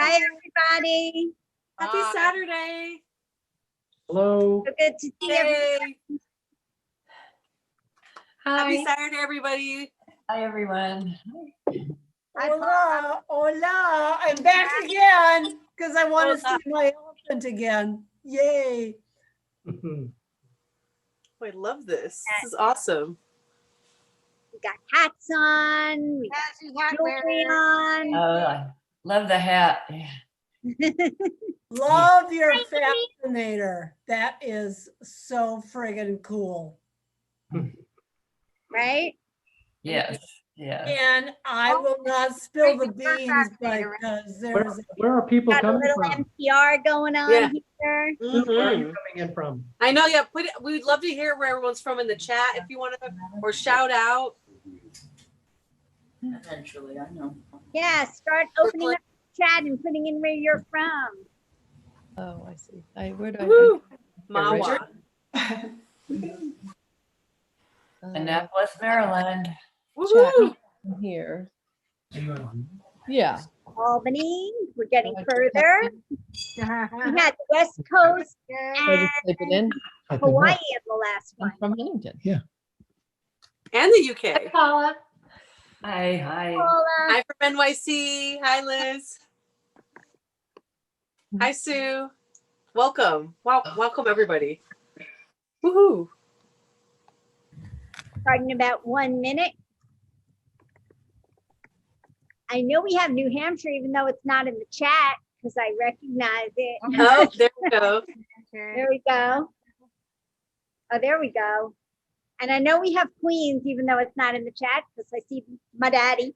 Hi, everybody. Happy Saturday. Hello. So good to see everybody. Hi. Happy Saturday, everybody. Hi, everyone. Hola, hola. I'm back again because I want to see my elephant again. Yay. Oh, I love this. This is awesome. We got hats on. We got jewelry on. Oh, I love the hat. Yeah. Love your fascinator. That is so friggin' cool. Right? Yes. Yeah. And I will not spill the beans because there's Where are people Got a coming little from? NPR going on Yeah. here. Where are you Mhm. coming in from? I know. Yeah, put it. We'd love to hear where everyone's from in the chat if you want to, or shout out. Eventually, I know. Yeah, start opening up the chat and putting in where you're from. Oh, I see. Where do I? Woo! Right. Mawa. Annapolis, Maryland. Woohoo! I'm here. Yeah. Albany, we're getting Oh, I further. We had the West Coast So I just type it in. Hawaii in the last I'm one. from Huntington. And the UK. Hi. Hi. Paula. Hi from NYC. Hi, Liz. Hi, Sue. Welcome. Wow. Welcome, everybody. Woohoo! Starting in about 1 minute. I know we have New Hampshire, even though it's not in the chat, because I recognize it. Oh, there we go. There we go. Oh, there we go. And I know we have Queens, even though it's not in the chat, because I see my daddy.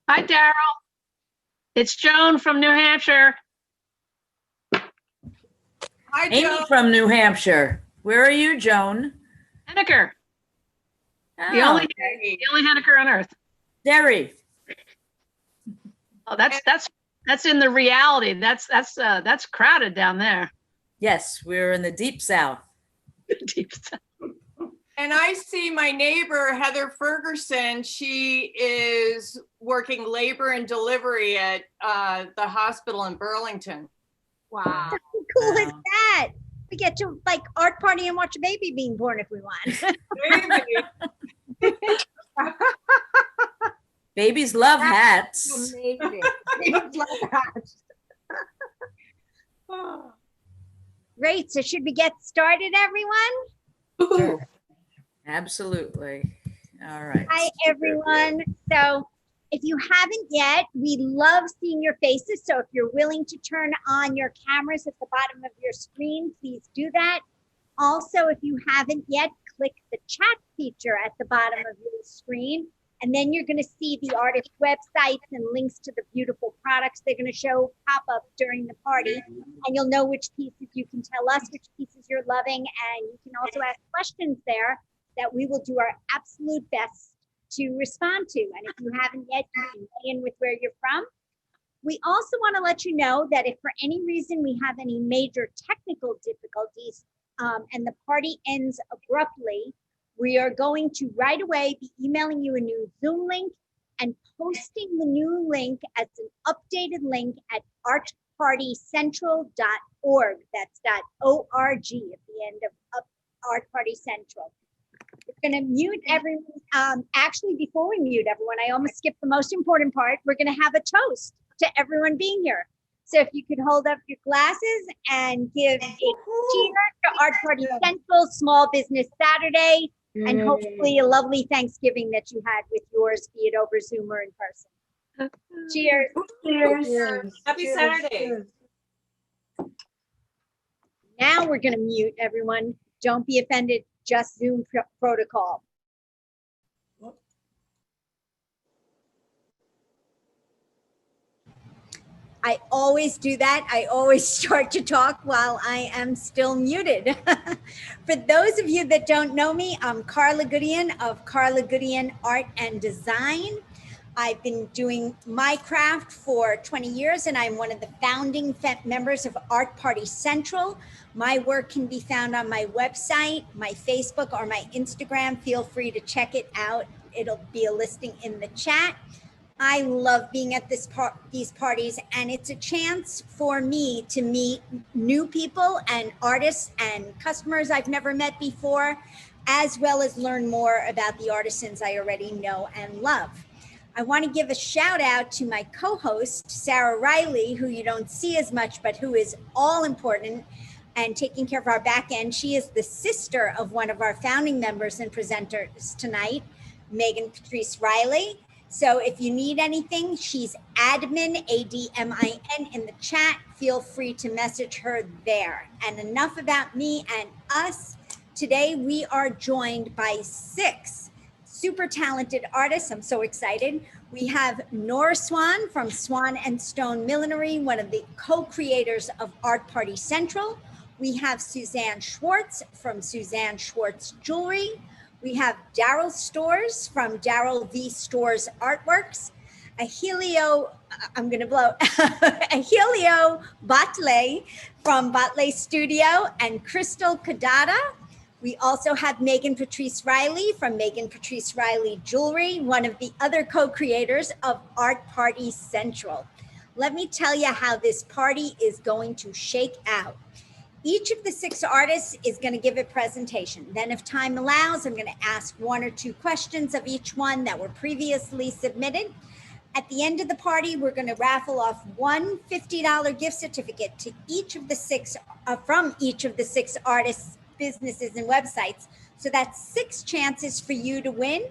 Hi, Daryl. It's Joan from New Hampshire. Hi, Amy Joe. from New Hampshire. Where are you, Joan? Henniker, the Oh, only Henniker on earth. Derry. Oh, that's in the reality. That's crowded down there. Yes, we're in the deep south. Deep south. And I see my neighbor, Heather Ferguson, she is working labor and delivery at the hospital in Burlington. Wow. How cool is Wow. that? We get to like art party and watch a baby being born if we want. Maybe. Babies love hats. Amazing. Great. So should we get started, everyone? Woohoo. Absolutely. All right. Hi, everyone. So if you haven't yet, we love seeing your faces. So if you're willing to turn on your cameras at the bottom of your screen, please do that. Also, if you haven't yet, click the chat feature at the bottom of your screen. And then you're going to see the artist websites and links to the beautiful products they're going to show pop up during the party. And you'll know which pieces you can tell us, which pieces you're loving. And you can also ask questions there that we will do our absolute best to respond to. And if you haven't yet, you can weigh in with where you're from. We also want to let you know that if for any reason we have any major technical difficulties and the party ends abruptly, we are going to right away be emailing you a new Zoom link and posting the new link as an updated link at artpartycentral.org. That's .org at the end of Art Party Central. We're going to mute everyone. Actually, before we mute everyone, I almost skipped the most important part. We're going to have a toast to everyone being here. So if you could hold up your glasses and give a cheer to Art Party Central Small Business Saturday, and hopefully a lovely Thanksgiving that you had with yours, be it over Zoom or in person. Cheers. Cheers. Happy Saturday. Now we're going to mute everyone. Don't be offended, just Zoom protocol. I always do that. I always start to talk while I am still muted. For those of you that don't know me, I'm Karla Gudeon of Karla Gudeon Art and Design. I've been doing my craft for 20 years and I'm one of the founding members of Art Party Central. My work can be found on my website, my Facebook, or my Instagram. Feel free to check it out. It'll be a listing in the chat. I love being at these parties, and it's a chance for me to meet new people and artists and customers I've never met before, as well as learn more about the artisans I already know and love. I want to give a shout out to my co-host, Sarah Riley, who you don't see as much, but who is all important and taking care of our back end. She is the sister of one of our founding members and presenters tonight, Meghan Patrice Riley. So if you need anything, she's admin, ADMIN, in the chat. Feel free to message her there. And enough about me and us. Today we are joined by 6 super talented artists. I'm so excited. We have Nora Swan from Swan&Stone Millinery, one of the co-creators of Art Party Central. We have Suzanne Schwartz from Suzanne Schwartz Jewelry. We have Daryl Storrs from Daryl V Storrs Artworks. Ahilio Batle from Batle Studio, and Crystal Kodada. We also have Meghan Patrice Riley from Meghan Patrice Riley Jewelry, one of the other co-creators of Art Party Central. Let me tell you how this party is going to shake out. Each of the 6 artists is going to give a presentation. Then if time allows, I'm going to ask 1 or 2 questions of each one that were previously submitted. At the end of the party, we're going to raffle off one $50 gift certificate to each of the 6 from each of the 6 artists' businesses and websites. So that's 6 chances for you to win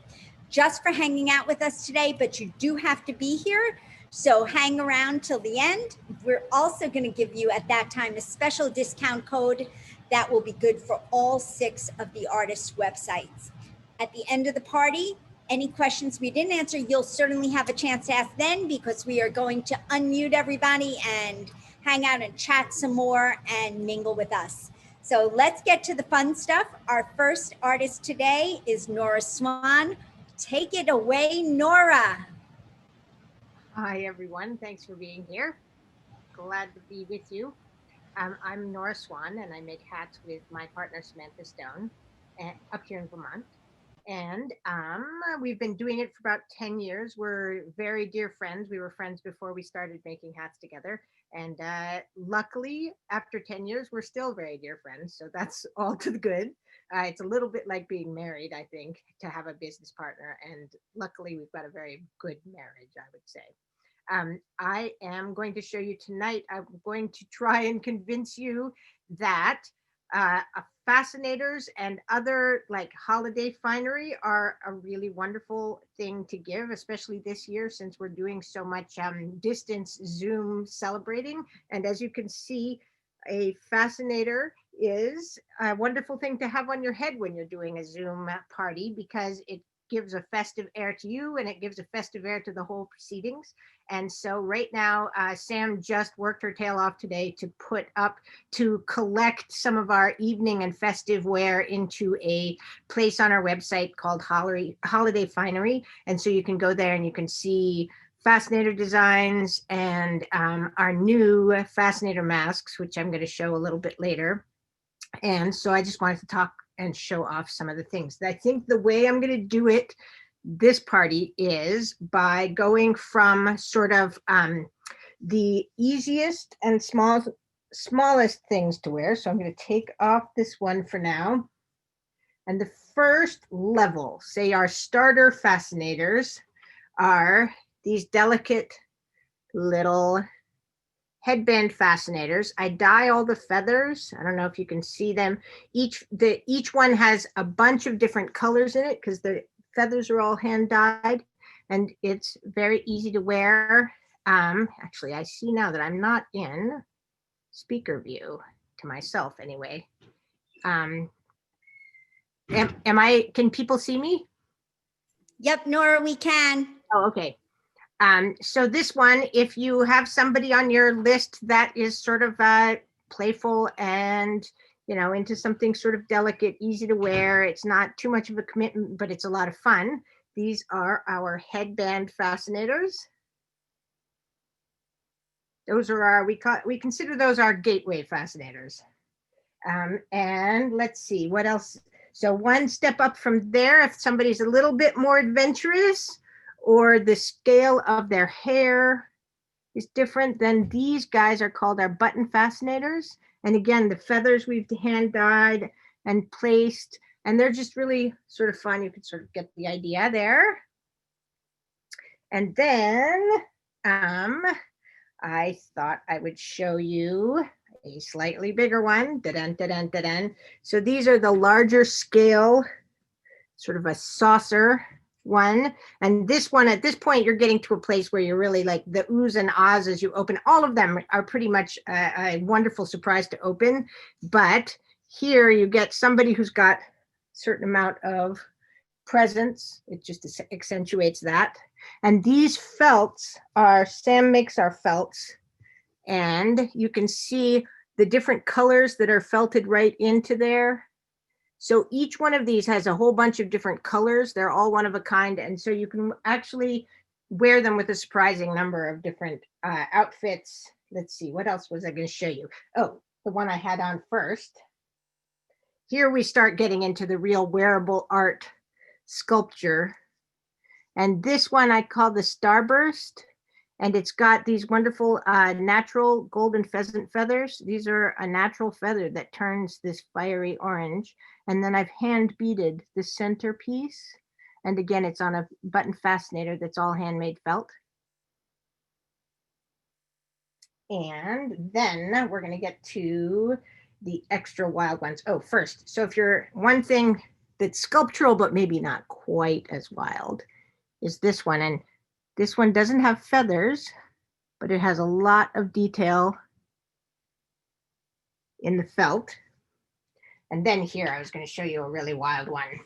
just for hanging out with us today, but you do have to be here. So hang around till the end. We're also going to give you at that time a special discount code that will be good for all 6 of the artists' websites. At the end of the party, any questions we didn't answer, you'll certainly have a chance to ask then, because we are going to unmute everybody and hang out and chat some more and mingle with us. So let's get to the fun stuff. Our first artist today is Nora Swan. Take it away, Nora. Hi, everyone. Thanks for being here. Glad to be with you. I'm Nora Swan, and I make hats with my partner, Samantha Stone, up here in Vermont. And we've been doing it for about 10 years. We're very dear friends. We were friends before we started making hats together. And luckily, after 10 years, we're still very dear friends. So that's all to the good. It's a little bit like being married, I think, to have a business partner. And luckily, we've got a very good marriage, I would say. I am going to show you tonight, I'm going to try and convince you that fascinators and other like holiday finery are a really wonderful thing to give, especially this year since we're doing so much distance Zoom celebrating. And as you can see, a fascinator is a wonderful thing to have on your head when you're doing a Zoom party, because it gives a festive air to you and it gives a festive air to the whole proceedings. And so right now, Sam just worked her tail off today to collect some of our evening and festive wear into a place on our website called Holiday Finery. And so you can go there and you can see fascinator designs and our new fascinator masks, which I'm going to show a little bit later. And so I just wanted to talk and show off some of the things. I think the way I'm going to do it this party is by going from sort of the easiest and smallest things to wear. So I'm going to take off this one for now. And the first level, say our starter fascinators, are these delicate little headband fascinators. I dye all the feathers. I don't know if you can see them. Each one has a bunch of different colors in it because the feathers are all hand dyed, and it's very easy to wear. Actually, I see now that I'm not in speaker view to myself anyway. Can people see me? Yep, Nora, we can. Oh, okay. So this one, if you have somebody on your list that is sort of playful and, you know, into something sort of delicate, easy to wear, it's not too much of a commitment, but it's a lot of fun. These are our headband fascinators. Those are our, we consider those our gateway fascinators. And let's see what else. So one step up from there, if somebody's a little bit more adventurous, or the scale of their hair is different, then these guys are called our button fascinators. And again, the feathers we've hand dyed and placed, and they're just really sort of fun. You can sort of get the idea there. And then I thought I would show you a slightly bigger one. Da-dun, da-dun, da-dun. So these are the larger scale, sort of a saucer one. And this one, at this point, you're getting to a place where you're really like the oohs and ahs as you open. All of them are pretty much a wonderful surprise to open. But here you get somebody who's got a certain amount of presence. It just accentuates that. And these felts are, Sam makes our felts. And you can see the different colors that are felted right into there. So each one of these has a whole bunch of different colors. They're all one of a kind. And so you can actually wear them with a surprising number of different outfits. Let's see, what else was I going to show you? Oh, the one I had on first. Here we start getting into the real wearable art sculpture. And this one I call the Starburst. And it's got these wonderful natural golden pheasant feathers. These are a natural feather that turns this fiery orange. And then I've hand beaded the centerpiece. And again, it's on a button fascinator that's all handmade felt. And then we're going to get to the extra wild ones. Oh, first, so if you're one thing that's sculptural, but maybe not quite as wild, is this one. And this one doesn't have feathers, but it has a lot of detail in the felt. And then here, I was going to show you a really wild one.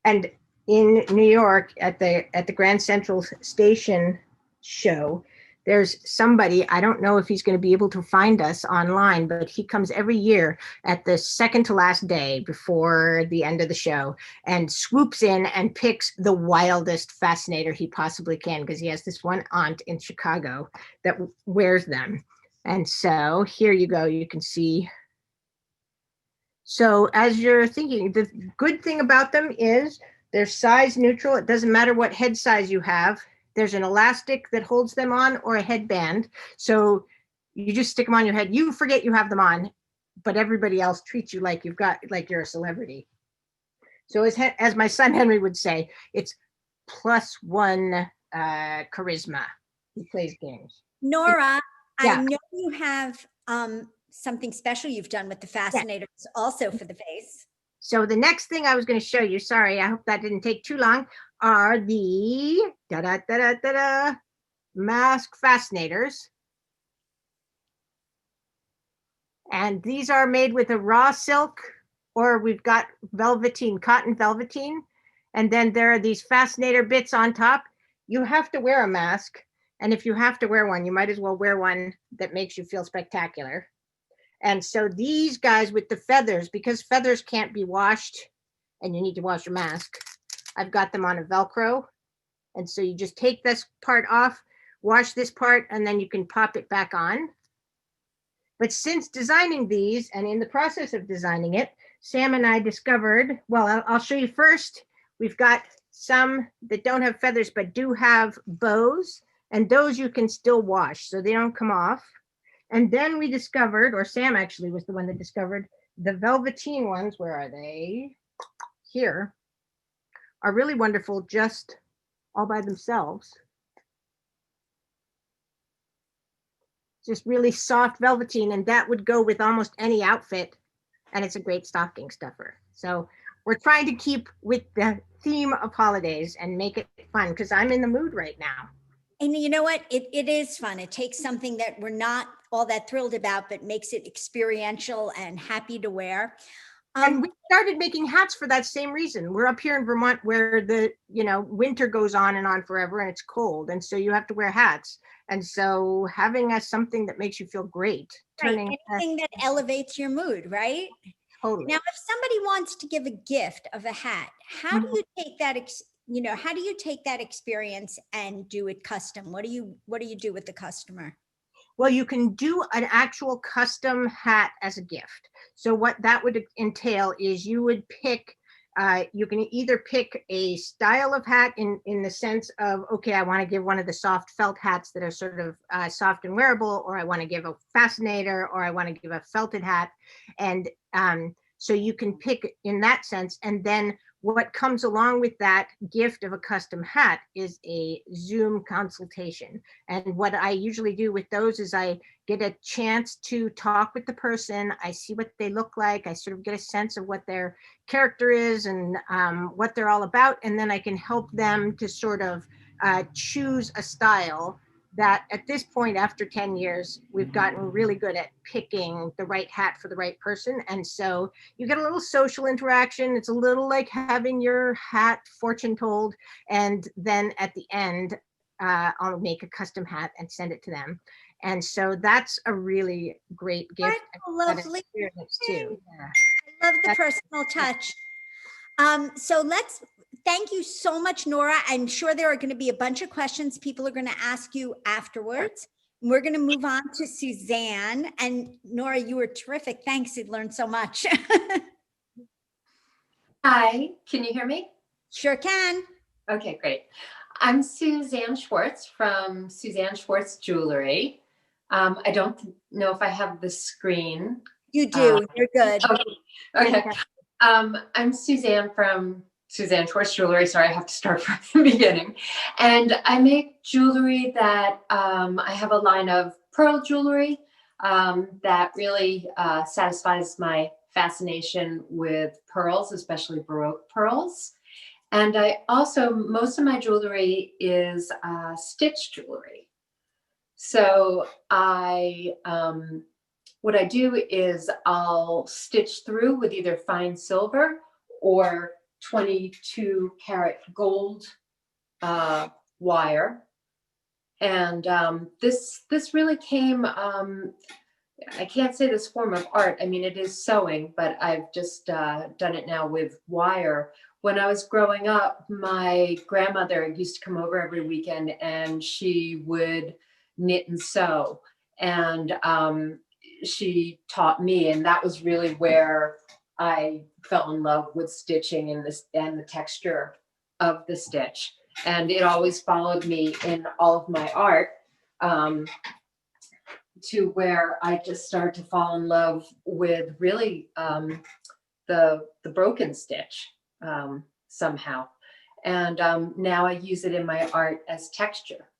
And in New York at the Grand Central Station show, there's somebody, I don't know if he's going to be able to find us online, but he comes every year at the second to last day before the end of the show and swoops in and picks the wildest fascinator he possibly can, because he has this one aunt in Chicago that wears them. And so here you go, you can see. So as you're thinking, the good thing about them is they're size neutral. It doesn't matter what head size you have. There's an elastic that holds them on or a headband. So you just stick them on your head. You forget you have them on, but everybody else treats you like you're a celebrity. So as my son Henry would say, it's +1 charisma. He plays games. Nora, Yeah. I know you have something special you've done with the fascinators also for the face. So the next thing I was going to show you, sorry, I hope that didn't take too long, are the mask fascinators. And these are made with a raw silk, or we've got velveteen, cotton velveteen. And then there are these fascinator bits on top. You have to wear a mask. And if you have to wear one, you might as well wear one that makes you feel spectacular. And so these guys with the feathers, because feathers can't be washed and you need to wash your mask, I've got them on a Velcro. And so you just take this part off, wash this part, and then you can pop it back on. But since designing these and in the process of designing it, Sam and I discovered, well, I'll show you first. We've got some that don't have feathers, but do have bows, and those you can still wash, so they don't come off. And then we discovered, or Sam actually was the one that discovered, the velveteen ones, where are they? Here, are really wonderful just all by themselves. Just really soft velveteen, and that would go with almost any outfit, and it's a great stocking stuffer. So we're trying to keep with the theme of holidays and make it fun, because I'm in the mood right now. And you know what? It is fun. It takes something that we're not all that thrilled about, but makes it experiential and happy to wear. And we started making hats for that same reason. We're up here in Vermont where the, winter goes on and on forever and it's cold. And so you have to wear hats. And so having something that makes you feel great. Right. Anything that elevates your mood, right? Totally. Now, if somebody wants to give a gift of a hat, how do you take that, how do you take that experience and do it custom? What do you do with the customer? Well, you can do an actual custom hat as a gift. So what that would entail is you would pick you can either pick a style of hat in the sense of, okay, I want to give one of the soft felt hats that are sort of soft and wearable, or I want to give a fascinator, or I want to give a felted hat. And so you can pick in that sense. And then what comes along with that gift of a custom hat is a Zoom consultation. And what I usually do with those is I get a chance to talk with the person. I see what they look like. I sort of get a sense of what their character is and what they're all about. And then I can help them to sort of choose a style that at this point, after 10 years, we've gotten really good at picking the right hat for the right person. And so you get a little social interaction. It's a little like having your hat fortune told. And then at the end, I'll make a custom hat and send it to them. And so that's a really great gift. Lovely. Experience too. Yeah. I love the personal touch. So thank you so much, Nora. I'm sure there are going to be a bunch of questions people are going to ask you afterwards. We're going to move on to Suzanne. And Nora, you were terrific. Thanks. You learned so much. Hi, can you hear me? Sure can. Okay, great. I'm Suzanne Schwartz from Suzanne Schwartz Jewelry. I don't know if I have the screen. You do. You're good. Okay. I'm Suzanne from Suzanne Schwartz Jewelry. Sorry, I have to start from the beginning. And I make jewelry that I have a line of pearl jewelry that really satisfies my fascination with pearls, especially Baroque pearls. And I also, most of my jewelry is stitched jewelry. So what I do is I'll stitch through with either fine silver or 22 karat gold wire. And this really came, I can't say this form of art. I mean, it is sewing, but I've just done it now with wire. When I was growing up, my grandmother used to come over every weekend and she would knit and sew. And she taught me, and that was really where I fell in love with stitching and the texture of the stitch. And it always followed me in all of my art to where I just started to fall in love with really the broken stitch somehow. And now I use it in my art as texture.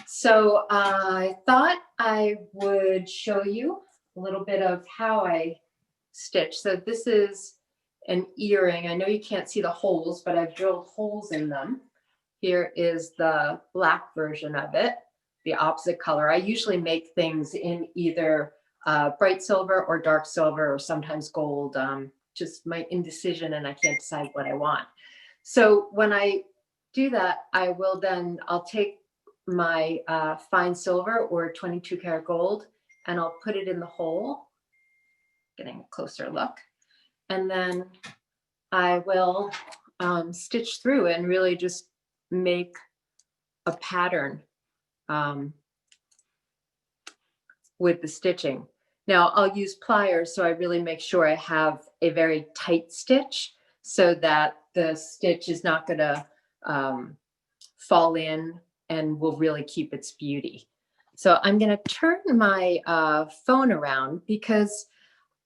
So I thought I would show you a little bit of how I stitch. So this is an earring. I know you can't see the holes, but I've drilled holes in them. Here is the black version of it, the opposite color. I usually make things in either bright silver or dark silver or sometimes gold, just my indecision and I can't decide what I want. So when I do that, I'll take my fine silver or 22 karat gold and I'll put it in the hole, getting a closer look. And then I will stitch through and really just make a pattern with the stitching. Now I'll use pliers, so I really make sure I have a very tight stitch so that the stitch is not gonna fall in and will really keep its beauty. So I'm gonna turn my phone around because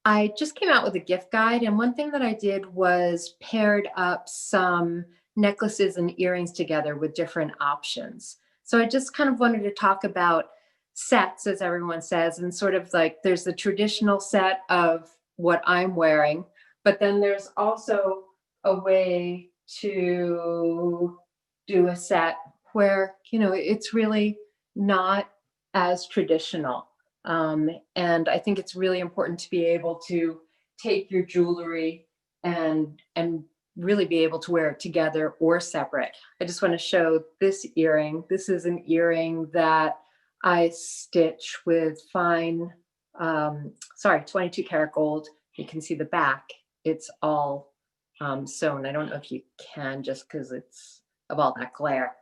I just came out with a gift guide, and one thing that I did was paired up some necklaces and earrings together with different options. So I just kind of wanted to talk about sets, as everyone says, and sort of like there's the traditional set of what I'm wearing, but then there's also a way to do a set where, you know, it's really not as traditional. And I think it's really important to be able to take your jewelry and really be able to wear it together or separate. I just want to show this earring. This is an earring that I stitch with fine, 22 karat gold. You can see the back. It's all sewn. I don't know if you can just because it's of all that glare.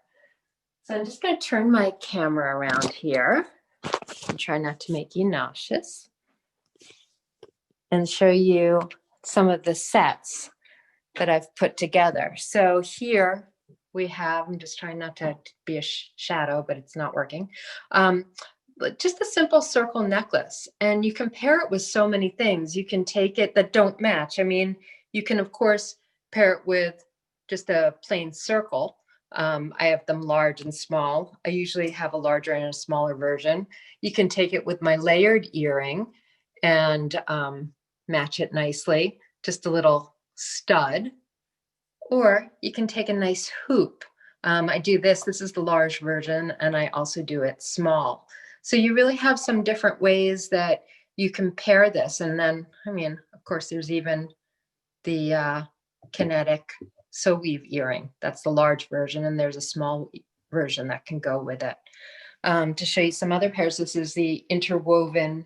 So I'm just going to turn my camera around here and try not to make you nauseous and show you some of the sets that I've put together. So here we have, I'm just trying not to be a shadow, but it's not working. But just a simple circle necklace, and you can pair it with so many things. You can take it that don't match. I mean, you can of course pair it with just a plain circle. I have them large and small. I usually have a larger and a smaller version. You can take it with my layered earring and match it nicely, just a little stud. Or you can take a nice hoop. I do this is the large version, and I also do it small. So you really have some different ways that you can pair this. And then, I mean, of course, there's even the kinetic sew weave earring. That's the large version, and there's a small version that can go with it. To show you some other pairs, this is the interwoven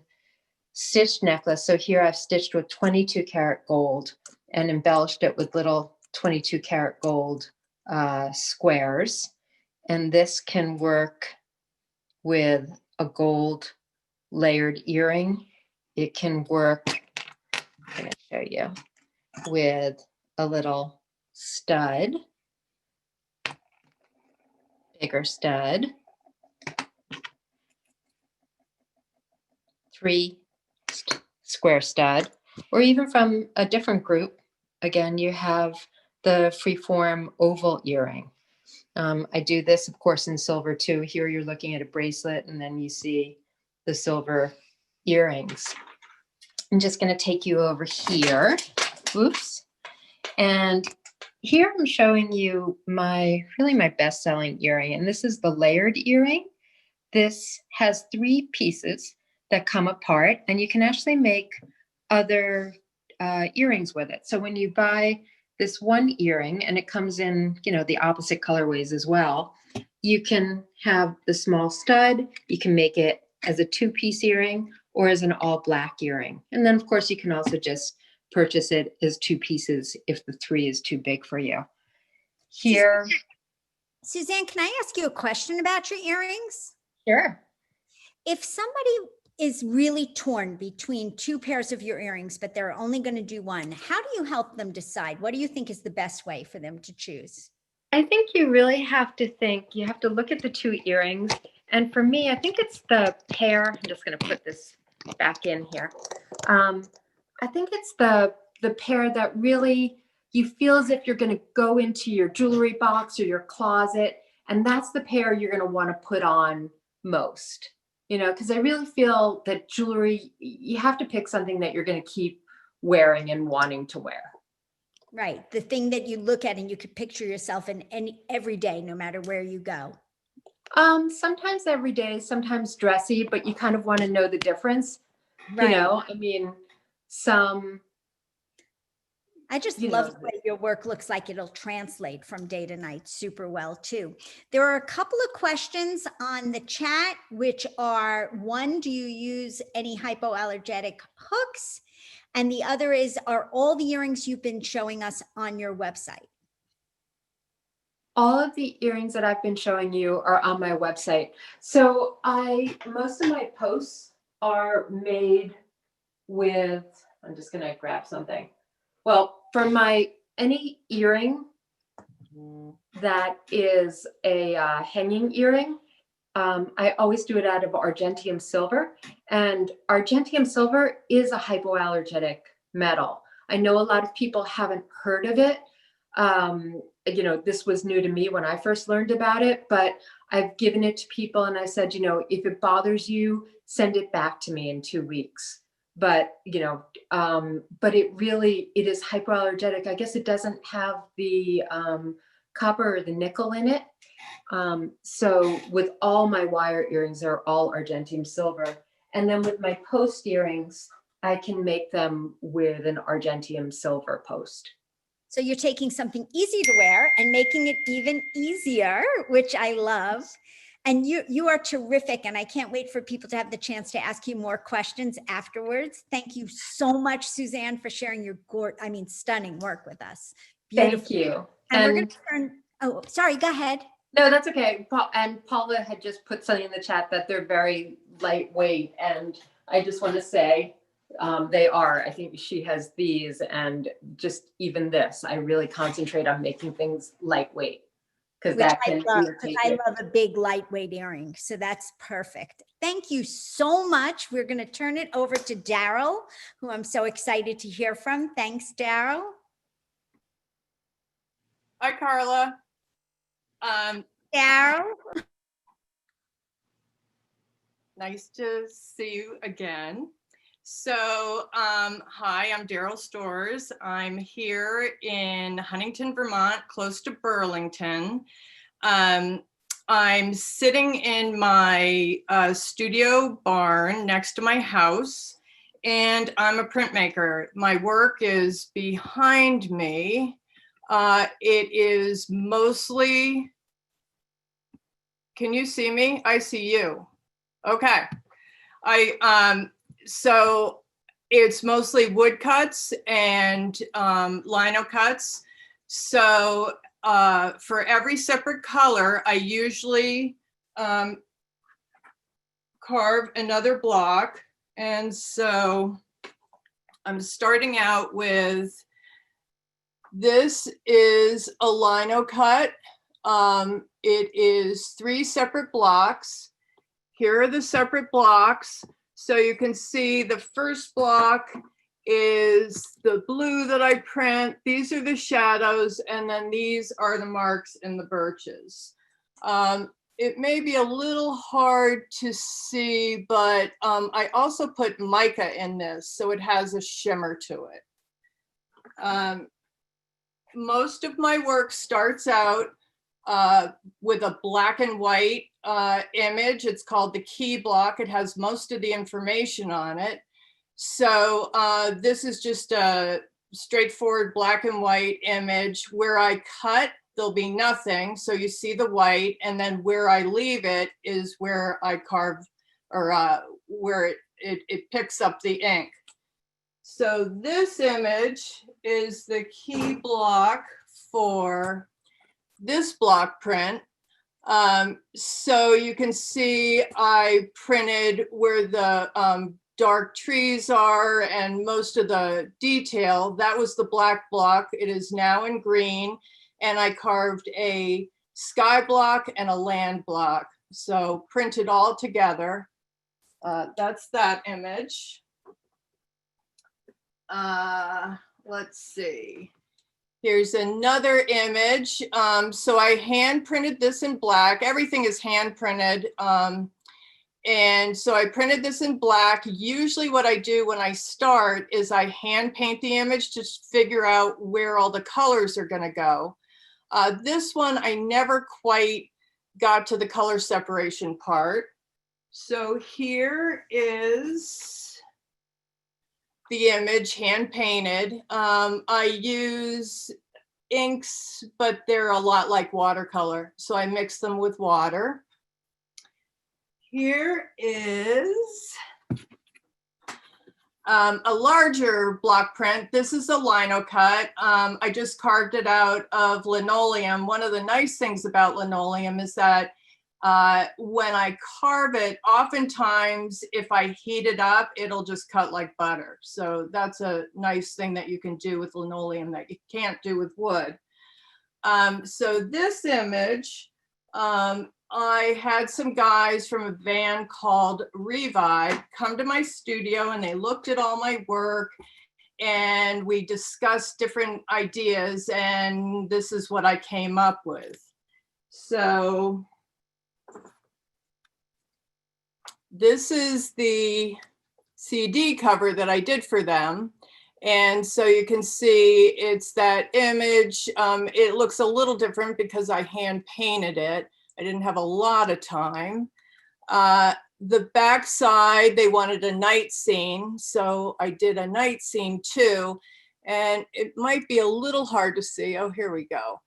stitched necklace. So here I've stitched with 22 karat gold and embellished it with little 22 karat gold squares. And this can work with a gold layered earring. It can work, I'm going to show you, with a little stud, bigger stud, 3 square stud, or even from a different group. Again, you have the freeform oval earring. I do this, of course, in silver too. Here you're looking at a bracelet, and then you see the silver earrings. I'm just going to take you over here. Oops. And here I'm showing you my best-selling earring, and this is the layered earring. This has 3 pieces that come apart, and you can actually make other earrings with it. So when you buy this one earring, and it comes in, the opposite colorways as well, you can have the small stud, you can make it as a 2-piece earring or as an all black earring. And then of course you can also just purchase it as 2 pieces if the 3 is too big for you. Here. Suzanne, can I ask you a question about your earrings? Sure. If somebody is really torn between 2 pairs of your earrings, but they're only going to do one, how do you help them decide? What do you think is the best way for them to choose? I think you really have to look at the 2 earrings. And for me, I think it's the pair. I'm just going to put this back in here. I think it's the pair that really you feel as if you're going to go into your jewelry box or your closet. And that's the pair you're going to want to put on most. Because I really feel that jewelry, you have to pick something that you're going to keep wearing and wanting to wear. Right. The thing that you look at and you could picture yourself in every day, no matter where you go. Sometimes every day, sometimes dressy, but you kind of want to know the difference. Right. I mean, I just love the way your work looks like it'll translate from day to night super well too. There are a couple of questions on the chat, which are, one, do you use any hypoallergenic hooks? And the other is, are all the earrings you've been showing us on your website? All of the earrings that I've been showing you are on my website. So most of my posts are made with, I'm just going to grab something. Well, for any earring that is a hanging earring, I always do it out of argentium silver, and argentium silver is a hypoallergenic metal. I know a lot of people haven't heard of it. This was new to me when I first learned about it, but I've given it to people and I said, if it bothers you, send it back to me in 2 weeks. But, but it is hypoallergenic. I guess it doesn't have the copper or the nickel in it. So with all my wire earrings, they're all argentium silver. And then with my post earrings, I can make them with an argentium silver post. So you're taking something easy to wear and making it even easier, which I love. And you are terrific. And I can't wait for people to have the chance to ask you more questions afterwards. Thank you so much, Suzanne, for sharing your stunning work with us. Beautiful. Thank you. And we're going to turn, oh, sorry, go ahead. No, that's okay. And Paula had just put something in the chat that they're very lightweight. And I just want to say They are. I think she has these, and just even this. I really concentrate on making things lightweight because Which that I can love, irritate because I it. love a big lightweight earring. So that's perfect. Thank you so much. We're going to turn it over to Daryl, who I'm so excited to hear from. Thanks, Daryl. Hi, Karla. Daryl. Nice to see you again. So, hi, I'm Daryl Storrs. I'm here in Huntington, Vermont, close to Burlington. I'm sitting in my studio barn next to my house, and I'm a printmaker. My work is behind me. It is mostly, can you see me? I see you. Okay. So it's mostly wood cuts and lino cuts. So for every separate color, I usually carve another block. And so I'm starting out with, this is a lino cut. It is 3 separate blocks. Here are the separate blocks. So you can see the first block is the blue that I print. These are the shadows, and then these are the marks in the birches. It may be a little hard to see, but I also put mica in this, so it has a shimmer to it. Most of my work starts out with a black and white image. It's called the key block. It has most of the information on it. So this is just a straightforward black and white image. Where I cut, there'll be nothing. So you see the white, and then where I leave it is where I carve, or where it picks up the ink. So this image is the key block for this block print. So you can see I printed where the dark trees are and most of the detail. That was the black block. It is now in green, and I carved a sky block and a land block. So printed all together. That's that image. Let's see. Here's another image. So I hand printed this in black. Everything is hand printed. And so I printed this in black. Usually what I do when I start is I hand paint the image to figure out where all the colors are going to go. This one, I never quite got to the color separation part. So here is the image hand painted. I use inks, but they're a lot like watercolor. So I mix them with water. Here is a larger block print. This is a lino cut. I just carved it out of linoleum. One of the nice things about linoleum is that when I carve it, oftentimes if I heat it up, it'll just cut like butter. So that's a nice thing that you can do with linoleum that you can't do with wood. So this image, I had some guys from a band called Revive come to my studio, and they looked at all my work, and we discussed different ideas, and this is what I came up with. So this is the CD cover that I did for them. And so you can see it's that image. It looks a little different because I hand painted it. I didn't have a lot of time. The back side, they wanted a night scene. So I did a night scene too. And it might be a little hard to see. Oh, here we go.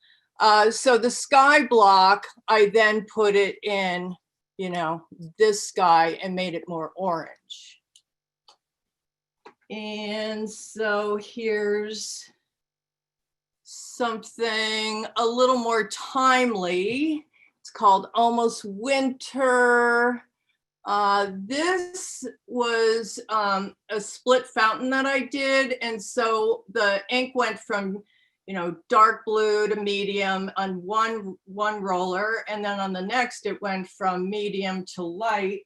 So the sky block, I then put it in, you know, this sky and made it more orange. And so here's something a little more timely. It's called Almost Winter. This was a split fountain that I did. And so the ink went from, you know, dark blue to medium on one roller. And then on the next, it went from medium to light.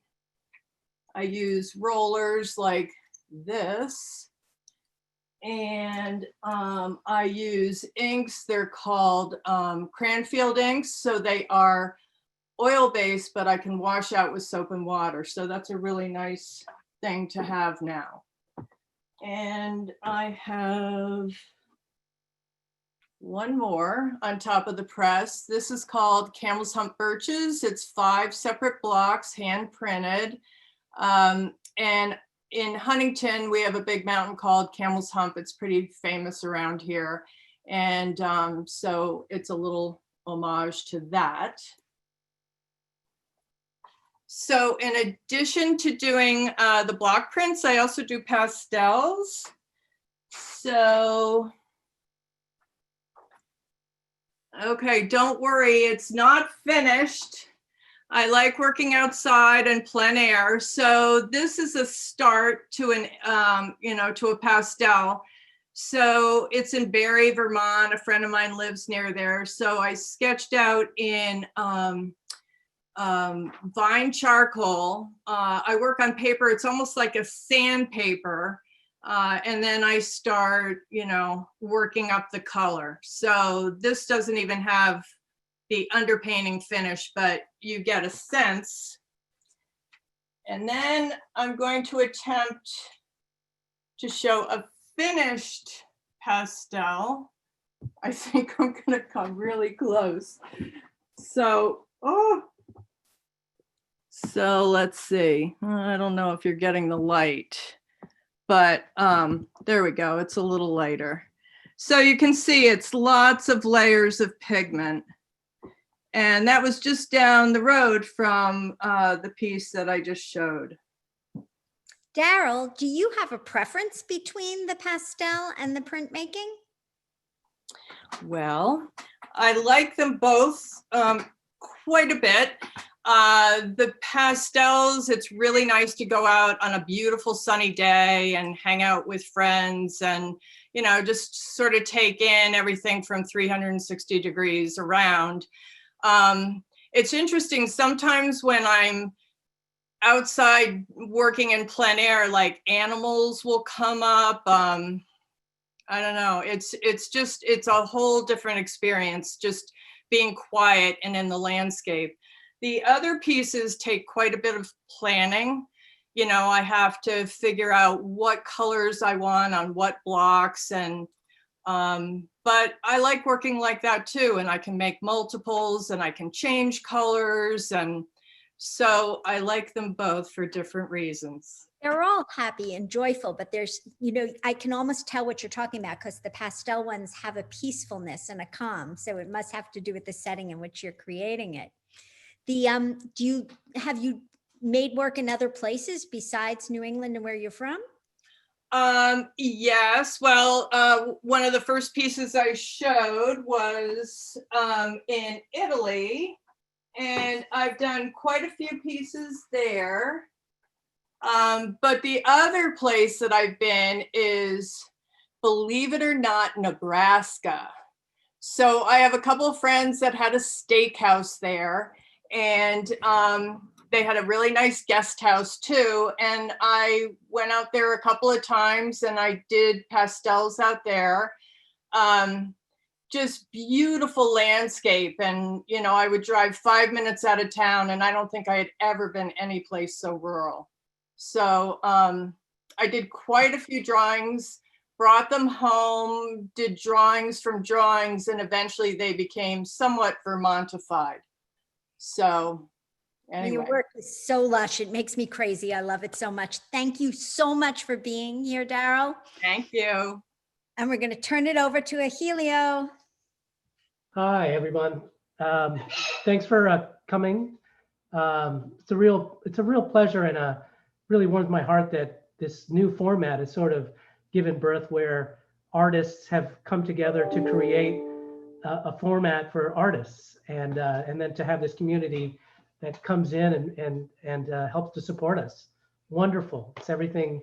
I use rollers like this. And I use inks. They're called Cranfield inks. So they are oil-based, but I can wash out with soap and water. So that's a really nice thing to have now. And I have one more on top of the press. This is called Camel's Hump Birches. It's 5 separate blocks, hand printed. And in Huntington, we have a big mountain called Camel's Hump. It's pretty famous around here. And so it's a little homage to that. So in addition to doing the block prints, I also do pastels. So, okay, don't worry, it's not finished. I like working outside and plein air. So this is a start to an, you know, to a pastel. So it's in Barrie, Vermont. A friend of mine lives near there. So I sketched out in vine charcoal. I work on paper. It's almost like a sandpaper. And then I start, you know, working up the color. So this doesn't even have the underpainting finish, but you get a sense. And then I'm going to attempt to show a finished pastel. I think I'm gonna come really close. So, so let's see. I don't know if you're getting the light, but there we go. It's a little lighter. So you can see it's lots of layers of pigment. And that was just down the road from the piece that I just showed. Daryl, do you have a preference between the pastel and the printmaking? Well, I like them both quite a bit. The pastels, it's really nice to go out on a beautiful sunny day and hang out with friends and, you know, just sort of take in everything from 360 degrees around. It's interesting, sometimes when I'm outside working in plein air, like animals will come up. I don't know, it's a whole different experience, just being quiet and in the landscape. The other pieces take quite a bit of planning. You know, I have to figure out what colors I want on what blocks, and but I like working like that too, and I can make multiples and I can change colors, and so I like them both for different reasons. They're all happy and joyful, but there's, you know, I can almost tell what you're talking about because the pastel ones have a peacefulness and a calm. So it must have to do with the setting in which you're creating it. The have you made work in other places besides New England and where you're from? Yes. Well, one of the first pieces I showed was in Italy, and I've done quite a few pieces there. But the other place that I've been is, believe it or not, Nebraska. So I have a couple of friends that had a steakhouse there, and they had a really nice guest house too. And I went out there a couple of times and I did pastels out there. Just beautiful landscape. And, you know, I would drive 5 minutes out of town, and I don't think I had ever been any place so rural. So I did quite a few drawings, brought them home, did drawings from drawings, and eventually they became somewhat Vermontified. So anyway. Your work is so lush. It makes me crazy. I love it so much. Thank you so much for being here, Daryl. Thank you. And we're going to turn it over to Ahilio. Hi, everyone. Thanks for coming. It's a real pleasure, and really warms my heart that this new format is sort of given birth, where artists have come together to create a format for artists, and then to have this community that comes in and helps to support us. Wonderful. It's everything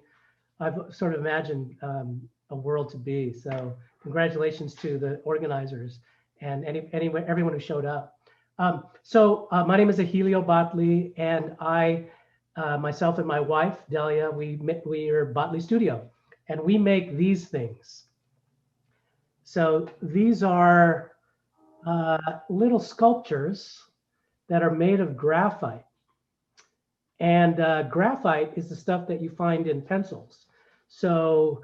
I've sort of imagined a world to be. So congratulations to the organizers and everyone who showed up. My name is Ahilio Batle, and I, myself and my wife, Delia, we are Batle Studio, and we make these things. So these are little sculptures that are made of graphite. And graphite is the stuff that you find in pencils. So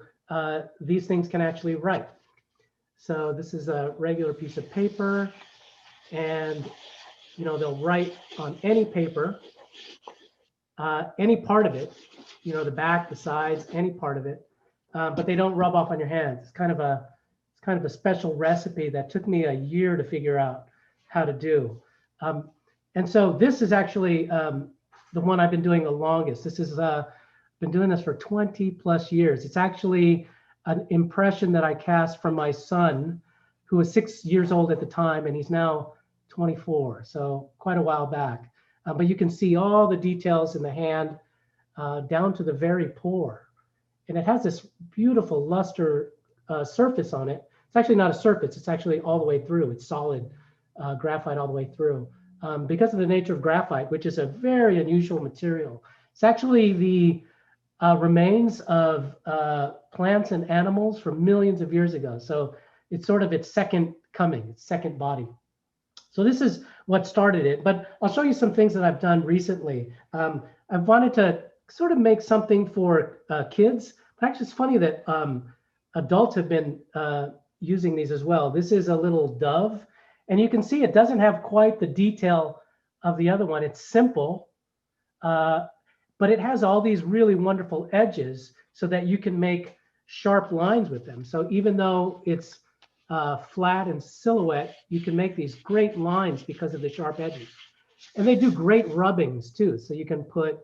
these things can actually write. So this is a regular piece of paper, and they'll write on any paper, any part of it, the back, the sides, any part of it, but they don't rub off on your hands. It's kind of a special recipe that took me a year to figure out how to do. And so this is actually the one I've been doing the longest. This is been doing this for 20 plus years. It's actually an impression that I cast from my son, who was 6 years old at the time, and he's now 24, so quite a while back. But you can see all the details in the hand down to the very pore. And it has this beautiful luster surface on it. It's actually not a surface, it's actually all the way through. It's solid graphite all the way through. Because of the nature of graphite, which is a very unusual material. It's actually the remains of plants and animals from millions of years ago. So it's sort of its second coming, its second body. So this is what started it, but I'll show you some things that I've done recently. I've wanted to sort of make something for kids, but actually it's funny that adults have been using these as well. This is a little dove, and you can see it doesn't have quite the detail of the other one. It's simple, but it has all these really wonderful edges so that you can make sharp lines with them. So even though it's flat and silhouette, you can make these great lines because of the sharp edges. And they do great rubbings too. So you can put,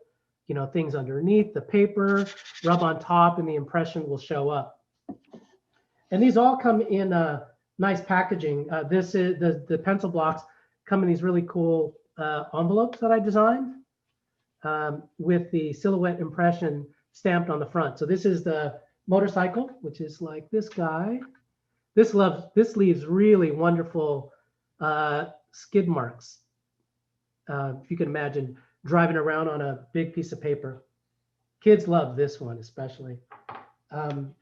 things underneath the paper, rub on top, and the impression will show up. And these all come in nice packaging. This is the pencil blocks come in these really cool envelopes that I designed with the silhouette impression stamped on the front. So this is the motorcycle, which is like this guy. This leaves really wonderful skid marks. If you can imagine driving around on a big piece of paper. Kids love this one especially. And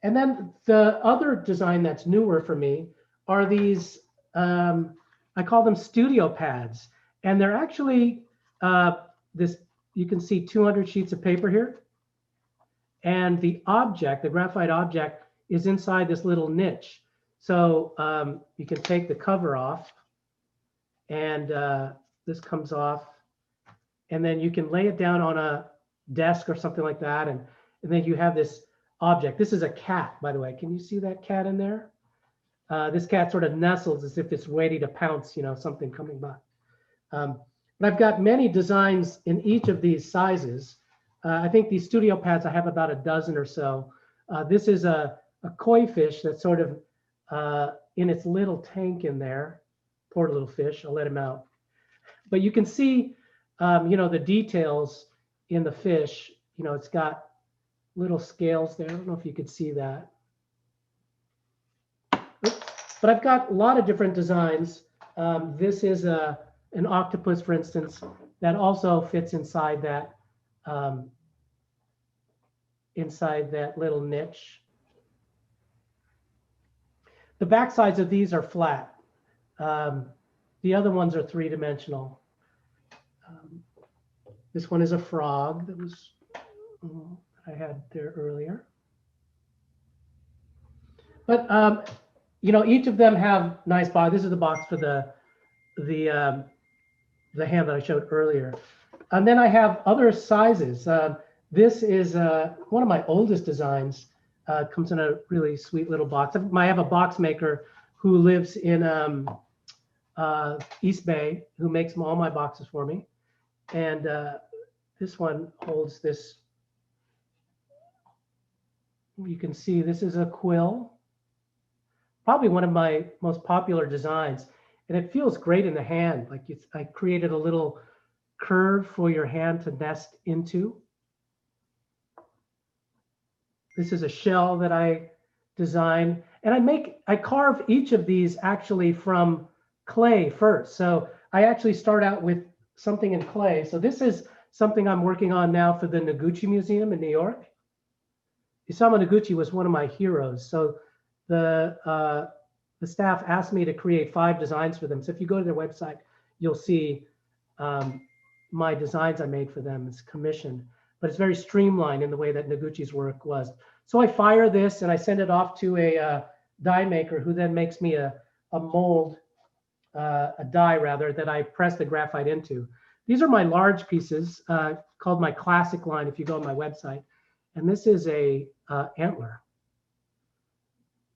then the other design that's newer for me are these, I call them studio pads. And they're actually you can see 200 sheets of paper here. And the graphite object, is inside this little niche. So you can take the cover off, and this comes off, and then you can lay it down on a desk or something like that, and then you have this object. This is a cat, by the way. Can you see that cat in there? This cat sort of nestles as if it's ready to pounce, something coming by. But I've got many designs in each of these sizes. I think these studio pads, I have about a dozen or so. This is a koi fish that's sort of in its little tank in there. Poor little fish, I'll let him out. But you can see, the details in the fish. It's got little scales there. I don't know if you could see that. Oops. But I've got a lot of different designs. This is an octopus, for instance, that also fits inside that little niche. The back sides of these are flat. The other ones are three-dimensional. This one is a frog that was I had there earlier. But each of them have nice box. This is the box for the hand that I showed earlier. And then I have other sizes. This is one of my oldest designs. Comes in a really sweet little box. I have a box maker who lives in East Bay, who makes all my boxes for me. And this one holds this. You can see this is a quill, probably one of my most popular designs. And it feels great in the hand. Like I created a little curve for your hand to nest into. This is a shell that I designed, and I carve each of these actually from clay first. So I actually start out with something in clay. So this is something I'm working on now for the Noguchi Museum in New York. Isamu Noguchi was one of my heroes. So the staff asked me to create 5 designs for them. So if you go to their website, you'll see my designs I made for them. It's commissioned, but it's very streamlined in the way that Noguchi's work was. So I fire this and I send it off to a die maker who then makes me a mold, a die rather, that I press the graphite into. These are my large pieces called my classic line if you go on my website. And this is a antler.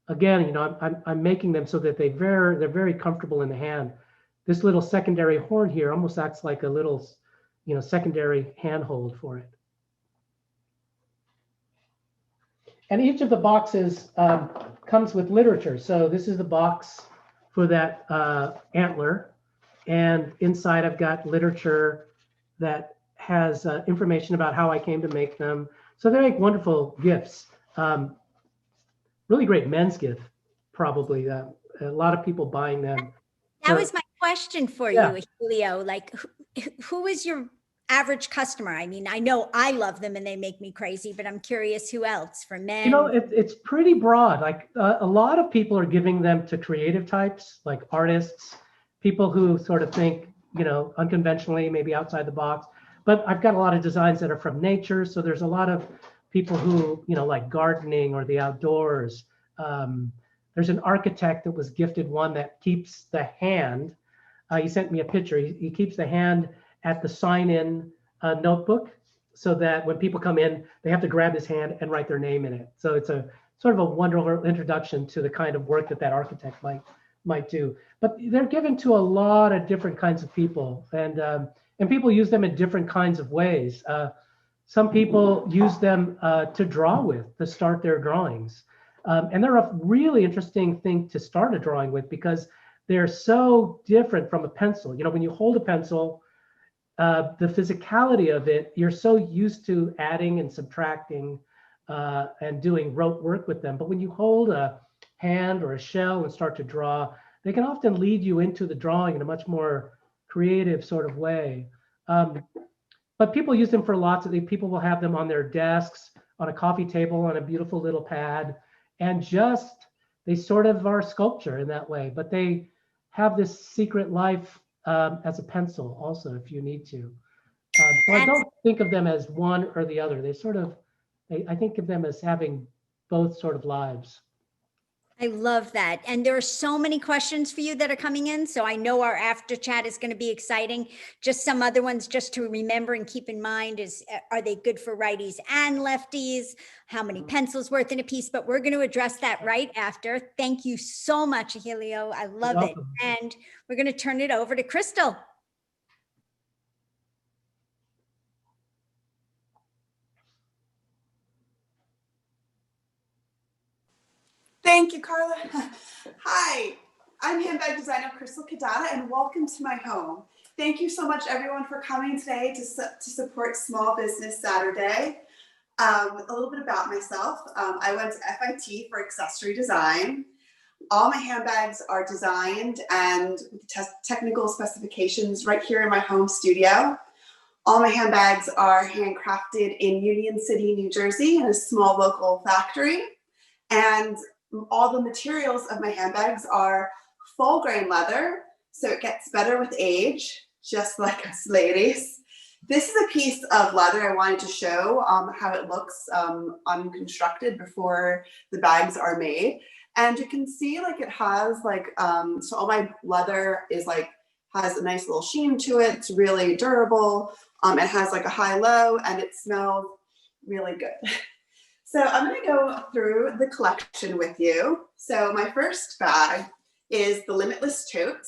Again, you know, I'm making them so that they're very comfortable in the hand. This little secondary horn here almost acts like a little, you know, secondary handhold for it. And each of the boxes comes with literature. So this is the box for that antler. And inside I've got literature that has information about how I came to make them. So they're like wonderful gifts. Really great men's gift, probably. A lot of people buying them. That was my question for Yeah. you, Helio. Like, who is your average customer? I mean, I know I love them and they make me crazy, but I'm curious who else for men. You know, it's pretty broad. Like a lot of people are giving them to creative types, like artists, people who sort of think, you know, unconventionally, maybe outside the box. But I've got a lot of designs that are from nature. So there's a lot of people who, you know, like gardening or the outdoors. There's an architect that was gifted one that keeps the hand. He sent me a picture. He keeps the hand at the sign-in notebook so that when people come in, they have to grab his hand and write their name in it. So it's a sort of a wonderful introduction to the kind of work that that architect might do. But they're given to a lot of different kinds of people, and people use them in different kinds of ways. Some people use them to draw with, to start their drawings. And they're a really interesting thing to start a drawing with because they're so different from a pencil. You know, when you hold a pencil, the physicality of it, you're so used to adding and subtracting and doing rote work with them. But when you hold a hand or a shell and start to draw, they can often lead you into the drawing in a much more creative sort of way. But people use them for lots of things. People will have them on their desks, on a coffee table, on a beautiful little pad, and just, they sort of are sculpture in that way, but they have this secret life as a pencil also, if you need to. So I don't think of them as one or the other. They sort of, I think of them as having both sort of lives. I love that. And there are so many questions for you that are coming in. So I know our after chat is going to be exciting. Just some other ones just to remember and keep in mind is, are they good for righties and lefties? How many pencils worth in a piece? But we're going to address that right after. Thank you so much, Helio. I love it. And we're going to turn it over to Crystal. Thank you, Karla. Hi, I'm handbag designer Crystal Kodada, and welcome to my home. Thank you so much, everyone, for coming today to support Small Business Saturday. A little bit about myself. I went to FIT for accessory design. All my handbags are designed and with technical specifications right here in my home studio. All my handbags are handcrafted in Union City, New Jersey, in a small local factory. And all the materials of my handbags are full grain leather, so it gets better with age, just like us ladies. This is a piece of leather I wanted to show how it looks unconstructed before the bags are made. And you can see like it has like, so all my leather is like, has a nice little sheen to it. It's really durable. It has like a high-low and it smells really good. So I'm going to go through the collection with you. So my first bag is the Limitless Tote.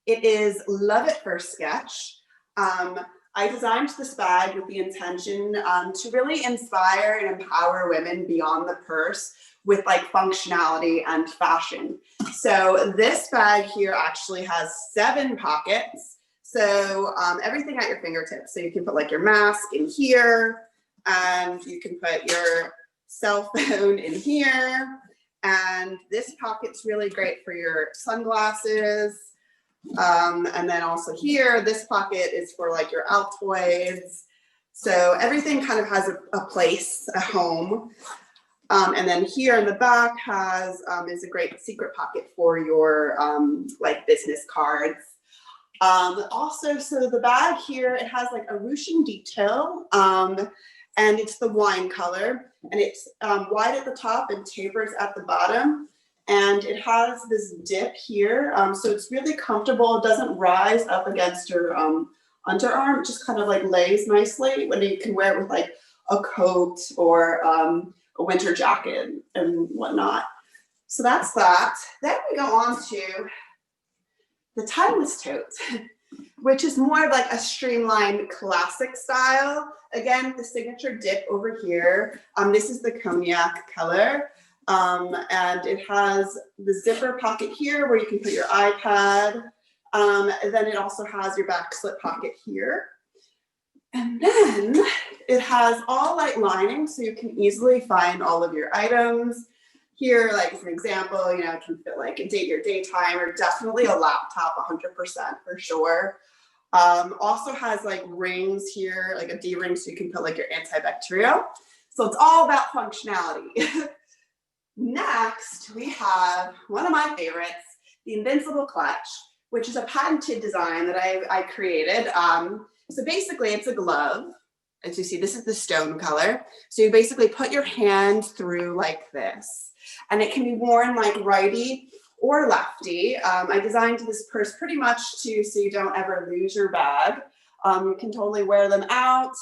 It is Love at First Sketch. I designed this bag with the intention to really inspire and empower women beyond the purse with like functionality and fashion. So this bag here actually has 7 pockets. So everything at your fingertips. So you can put like your mask in here, and you can put your cell phone in here. And this pocket's really great for your sunglasses. And then also here, this pocket is for like your Altoids. So everything kind of has a place, a home. And then here in the back is a great secret pocket for your like business cards. Also, so the bag here, it has like a ruching detail, and it's the wine color, and it's wide at the top and tapers at the bottom. And it has this dip here, so it's really comfortable. It doesn't rise up against your underarm. It just kind of like lays nicely when you can wear it with like a coat or a winter jacket and whatnot. So that's that. Then we go on to the timeless tote, which is more of like a streamlined classic style. Again, the signature dip over here. This is the cognac color. And it has the zipper pocket here where you can put your iPad. And then it also has your back slip pocket here. And then it has all light lining, so you can easily find all of your items. Here, like as an example, you know, it can fit like your daytime or definitely a laptop, 100% for sure. Also has like rings here, like a D-ring, so you can put like your antibacterial. So it's all about functionality. Next, we have one of my favorites, the Invincible Clutch, which is a patented design that I created. So basically it's a glove. As you see, this is the stone color. So you basically put your hand through like this, and it can be worn like righty or lefty. I designed this purse pretty much so you don't ever lose your bag. You can totally wear them out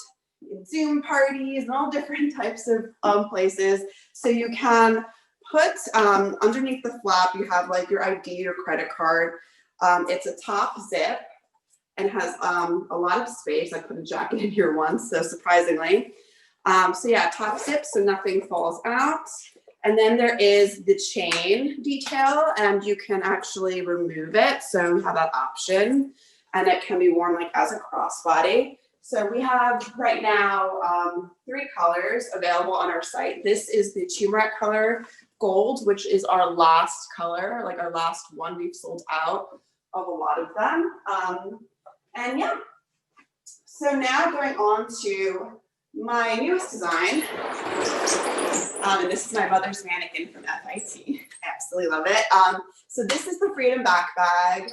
in Zoom parties and all different types of places. So you can put underneath the flap, you have like your ID or credit card. It's a top zip and has a lot of space. I put a jacket in here once, so surprisingly. So yeah, top zip so nothing falls out. And then there is the chain detail, and you can actually remove it. So you have that option, and it can be worn like as a crossbody. So we have right now 3 colors available on our site. This is the turmeric color gold, which is our last color, like our last one. We've sold out of a lot of them. And yeah, so now going on to my newest design. And this is my mother's mannequin from FIT. I absolutely love it. So this is the Freedom Back Bag.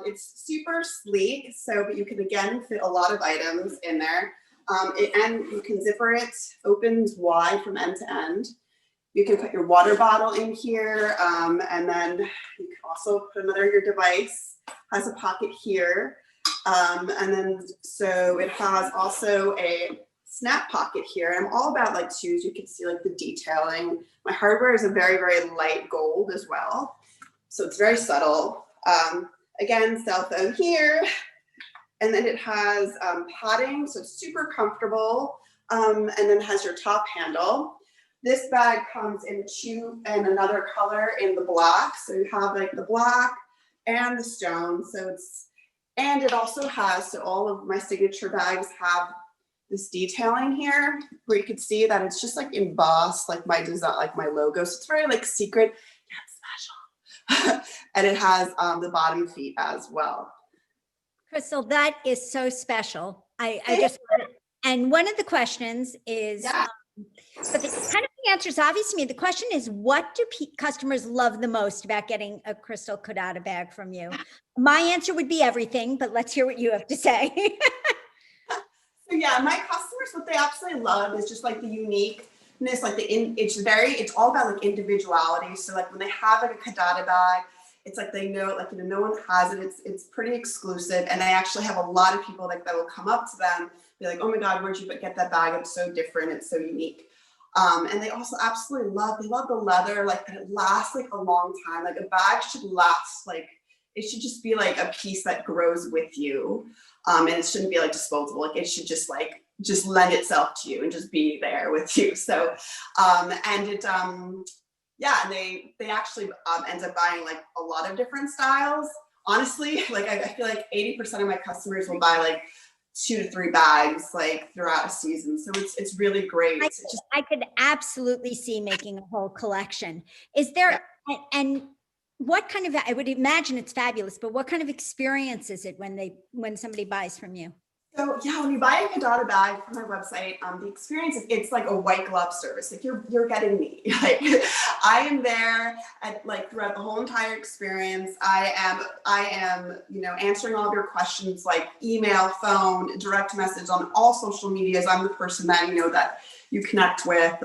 It's super sleek, but you can again fit a lot of items in there. And you can zipper it, opens wide from end to end. You can put your water bottle in here, and then you can also put your device. Has a pocket here. And then, so it has also a snap pocket here. I'm all about like shoes. You can see like the detailing. My hardware is a very, very light gold as well. So it's very subtle. Again, cell phone here. And then it has padding, so it's super comfortable. And then it has your top handle. This bag comes in another color in the black. So you have like the black and the stone. And it also has, so all of my signature bags have this detailing here where you can see that it's just like embossed, like my design, like my logo. So it's very like secret, yet special. And it has the bottom feet as well. Crystal, that is so special. I just, and one of the questions is, but the answer is obvious to me. The question is, what do customers love the most about getting a Crystal Kodada bag from you? My answer would be everything, but let's hear what you have to say. So yeah, my customers, what they absolutely love is just like the uniqueness, like it's all about like individuality. So like when they have like a Kodada bag, it's like they know, like, you know, no one has it. It's pretty exclusive. And I actually have a lot of people like that will come up to them, be like, oh my God, where'd you get that bag? It's so different. It's so unique. And they also absolutely love the leather, like that it lasts like a long time. Like a bag should last, like, it should just be like a piece that grows with you. And it shouldn't be like disposable. Like it should just lend itself to you and just be there with you. So, and it, yeah, and they actually end up buying like a lot of different styles. honestly, like I feel like 80% of my customers will buy like 2 to 3 bags like throughout a season. So it's really great. I could absolutely see making a whole collection. Is there, and what kind of, I would imagine it's fabulous, but what kind of experience is it when somebody buys from you? So yeah, when you buy a Kodada bag from my website, the experience it's like a white glove service. Like you're getting me. Like I am there at like throughout the whole entire experience. I am answering all of your questions like email, phone, direct message on all social medias. I'm the person that that you connect with.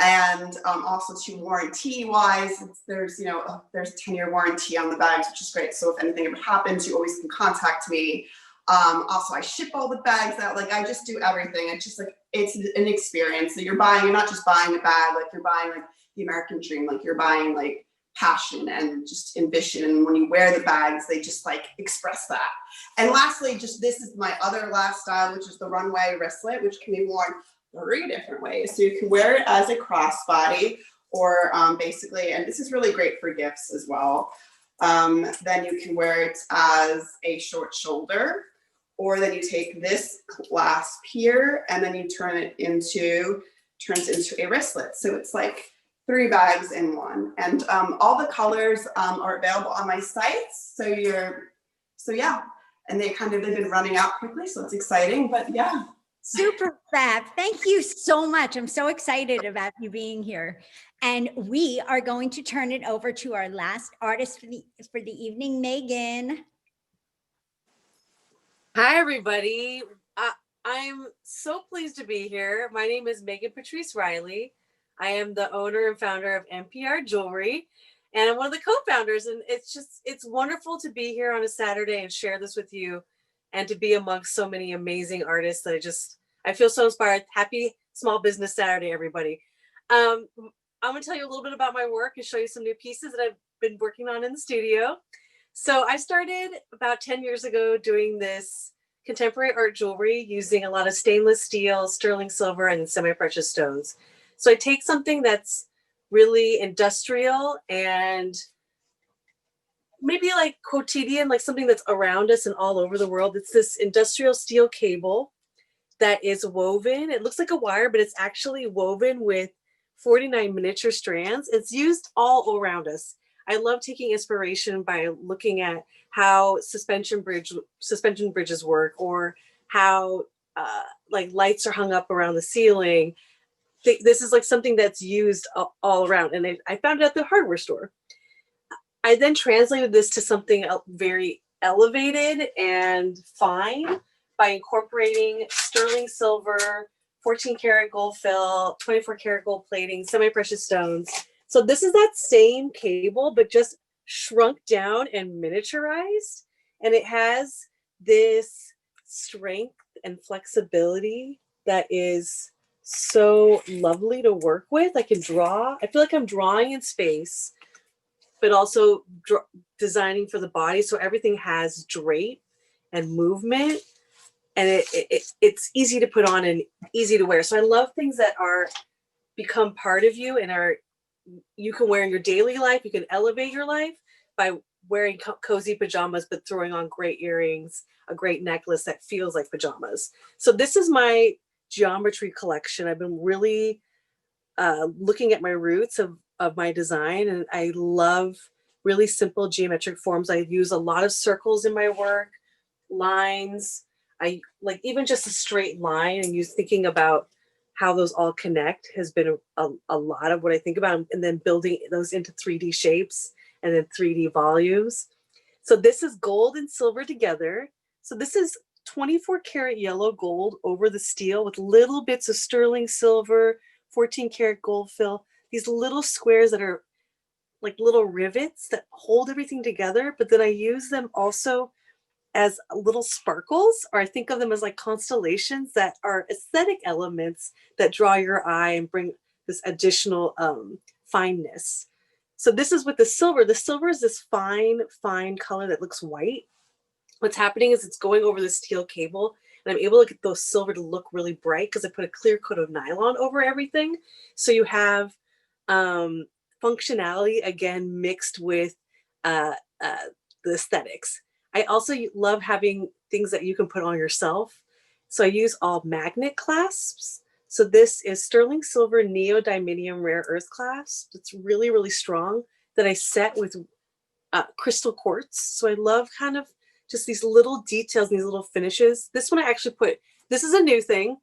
And also to warranty wise, there's 10-year warranty on the bags, which is great. So if anything ever happens, you always can contact me. Also, I ship all the bags out. Like I just do everything. It's just like, it's an experience that you're not just buying a bag, like you're buying like the American dream, like you're buying like passion and just ambition. And when you wear the bags, they just like express that. And lastly, this is my other last style, which is the runway wristlet, which can be worn 3 different ways. So you can wear it as a crossbody or basically, and this is really great for gifts as well. Then you can wear it as a short shoulder, or then you take this clasp here and then you turns into a wristlet. So it's like 3 bags in one. And all the colors are available on my sites. So yeah, and they've been running out quickly, so it's exciting, but yeah. Super fab. Thank you so much. I'm so excited about you being here. And we are going to turn it over to our last artist for the evening, Meghan. Hi, everybody. I'm so pleased to be here. My name is Meghan Patrice Riley. I am the owner and founder of NPR Jewelry, and I'm one of the co-founders. And it's wonderful to be here on a Saturday and share this with you, and to be amongst so many amazing artists that I feel so inspired. Happy Small Business Saturday, everybody. I'm going to tell you a little bit about my work and show you some new pieces that I've been working on in the studio. So I started about 10 years ago doing this contemporary art jewelry using a lot of stainless steel, sterling silver, and semi-precious stones. So I take something that's really industrial and maybe like quotidian, like something that's around us and all over the world. It's this industrial steel cable that is woven. It looks like a wire, but it's actually woven with 49 miniature strands. It's used all around us. I love taking inspiration by looking at how suspension bridges work, or how like lights are hung up around the ceiling. This is like something that's used all around, and I found it at the hardware store. I then translated this to something very elevated and fine by incorporating sterling silver, 14 karat gold fill, 24 karat gold plating, semi-precious stones. So this is that same cable, but just shrunk down and miniaturized. And it has this strength and flexibility that is so lovely to work with. I can draw. I feel like I'm drawing in space, but also designing for the body. So everything has drape and movement, and it's easy to put on and easy to wear. So I love things that become part of you and you can wear in your daily life. You can elevate your life by wearing cozy pajamas, but throwing on great earrings, a great necklace that feels like pajamas. So this is my geometry collection. I've been really looking at my roots of my design, and I love really simple geometric forms. I use a lot of circles in my work, lines. I like even just a straight line, and thinking about how those all connect has been a lot of what I think about, and then building those into 3D shapes and then 3D volumes. So this is gold and silver together. So this is 24 karat yellow gold over the steel with little bits of sterling silver, 14 karat gold fill, these little squares that are like little rivets that hold everything together. But then I use them also as little sparkles, or I think of them as like constellations that are aesthetic elements that draw your eye and bring this additional fineness. So this is with the silver. The silver is this fine color that looks white. What's happening is it's going over the steel cable, and I'm able to get those silver to look really bright because I put a clear coat of nylon over everything. So you have functionality again mixed with the aesthetics. I also love having things that you can put on yourself. So I use all magnet clasps. So this is sterling silver neodymium rare earth clasp. It's really, really strong that I set with crystal quartz. So I love kind of just these little details, these little finishes. This one I actually put, this is a new thing.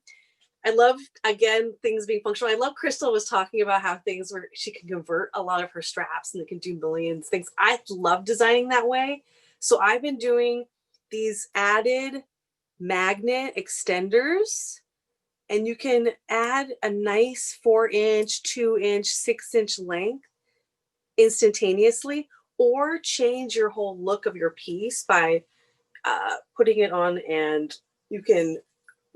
I love, again, things being functional. I love Crystal was talking about how things where she can convert a lot of her straps and they can do millions things. I love designing that way. So I've been doing these added magnet extenders, and you can add a nice 4-inch, 2-inch, 6-inch length instantaneously, or change your whole look of your piece by putting it on, and you can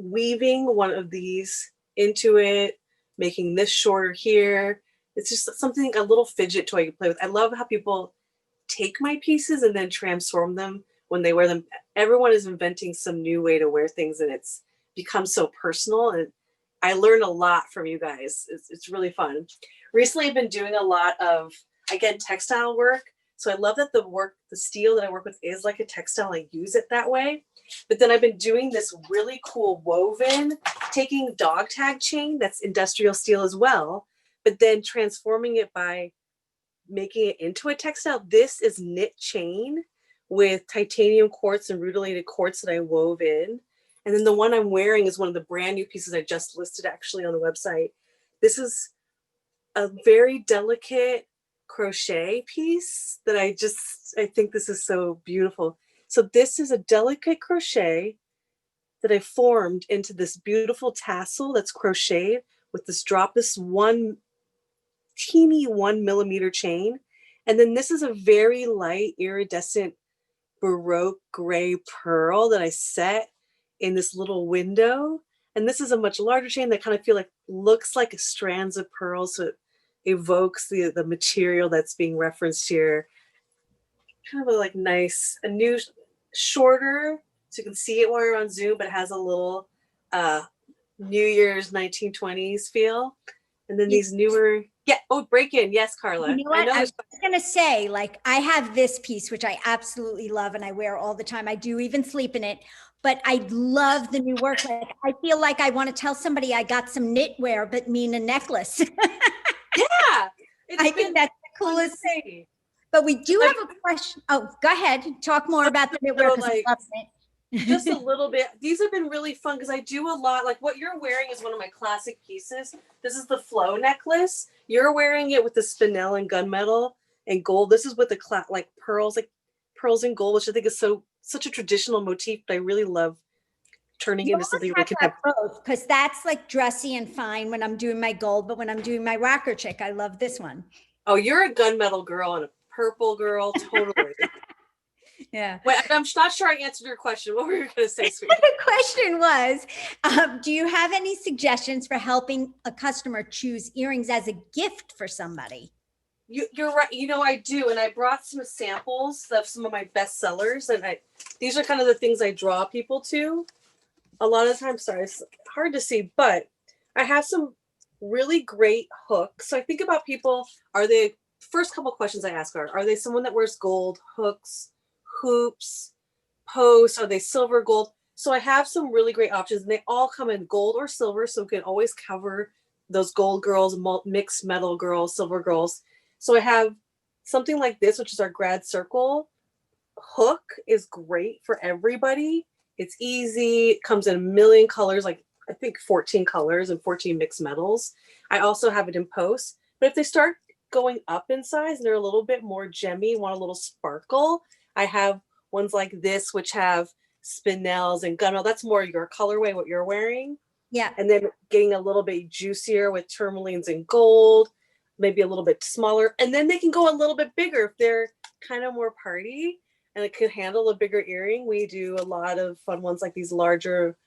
weaving one of these into it, making this shorter here. It's just something, a little fidget toy you play with. I love how people take my pieces and then transform them when they wear them. Everyone is inventing some new way to wear things, and it's become so personal. And I learn a lot from you guys. It's really fun. Recently, I've been doing a lot of, again, textile work. So I love that the steel that I work with is like a textile. I use it that way. But then I've been doing this really cool woven, taking dog tag chain that's industrial steel as well, but then transforming it by making it into a textile. This is knit chain with titanium quartz and rutilated quartz that I wove in. And then the one I'm wearing is one of the brand new pieces I just listed actually on the website. This is a very delicate crochet piece that I think this is so beautiful. So this is a delicate crochet that I formed into this beautiful tassel that's crocheted with this one teeny 1 millimeter chain. And then this is a very light iridescent Baroque gray pearl that I set in this little window. And this is a much larger chain that kind of looks like strands of pearls. So it evokes the material that's being referenced here. Kind of a nice, a new, shorter, so you can see it while you're on Zoom, but it has a little New Year's 1920s feel. And then these newer, break in. Yes, Karla. You know what? I was going to say, I have this piece, which I absolutely love and I wear all the time. I do even sleep in it, but I love the new work. I feel like I want to tell somebody I got some knitwear, but mean a necklace. Yeah. I think that's the coolest thing. But we do have a question. Oh, go ahead. Talk more about the knitwear. Just a little bit. These have been really fun because I do a lot. Like what you're wearing is one of my classic pieces. This is the flow necklace. You're wearing it with the spinel and gunmetal and gold. This is with the pearls, pearls and gold, which I think is such a traditional motif. But I really love turning into something really both, because that's dressy and fine when I'm doing my gold, but when I'm doing my rocker chick, I love this one. Oh, you're a gunmetal girl and a purple girl, totally. Yeah. Wait, I'm not sure I answered your question. What were you going to say, sweetie? The question was, do you have any suggestions for helping a customer choose earrings as a gift for somebody? You're right. I do. And I brought some samples of some of my best sellers. And these are kind of the things I draw people to. A lot of times, sorry, it's hard to see, but I have some really great hooks. So I think about people, first couple questions I ask are they someone that wears gold, hooks, hoops, posts? Are they silver, gold? So I have some really great options, and they all come in gold or silver, so we can always cover those gold girls, mixed metal girls, silver girls. So I have something like this, which is our grad circle hook, is great for everybody. It's easy. It comes in a million colors, I think 14 colors and 14 mixed metals. I also have it in post, but if they start going up in size and they're a little bit more gemmy, want a little sparkle, I have ones like this, which have spinels and gunmetal. That's more your colorway, what you're wearing. Yeah. And then getting a little bit juicier with tourmalines and gold, maybe a little bit smaller. And then they can go a little bit bigger if they're kind of more party and it could handle a bigger earring. We do a lot of fun ones like these larger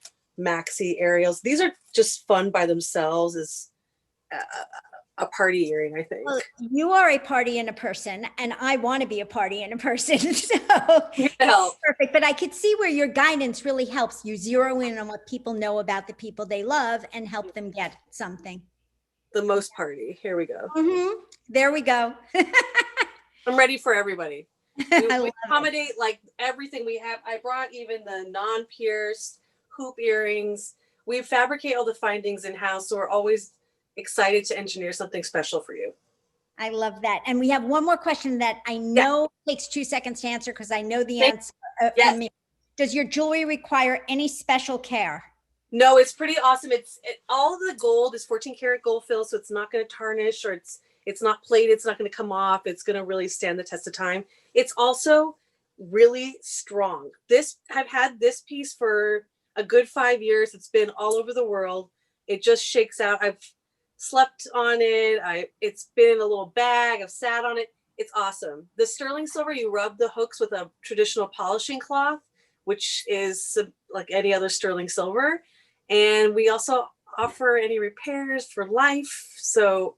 maxi aerials. These are just fun by themselves as a party earring, I think. Well, you are a party and a person, and I want to be a party and a person. So it's perfect. But I could see where your guidance really helps you zero in on what people know about the people they love and help them get something. The most party. Here we go. Mm-hmm. There we go. I'm ready for everybody. We accommodate like everything we have. I brought even the non-pierced hoop earrings. We fabricate all the findings in-house, so we're always excited to engineer something special for you. I love that. And we have one more question that I know takes 2 seconds to answer because I know the answer from me. Does your jewelry require any special care? No, it's pretty awesome. All of the gold is 14 karat gold fill, so it's not going to tarnish, or it's not plated. It's not going to come off. It's going to really stand the test of time. It's also really strong. I've had this piece for a good 5 years. It's been all over the world. It just shakes out. I've slept on it. It's been in a little bag. I've sat on it. It's awesome. The sterling silver, you rub the hooks with a traditional polishing cloth, which is like any other sterling silver. And we also offer any repairs for life. So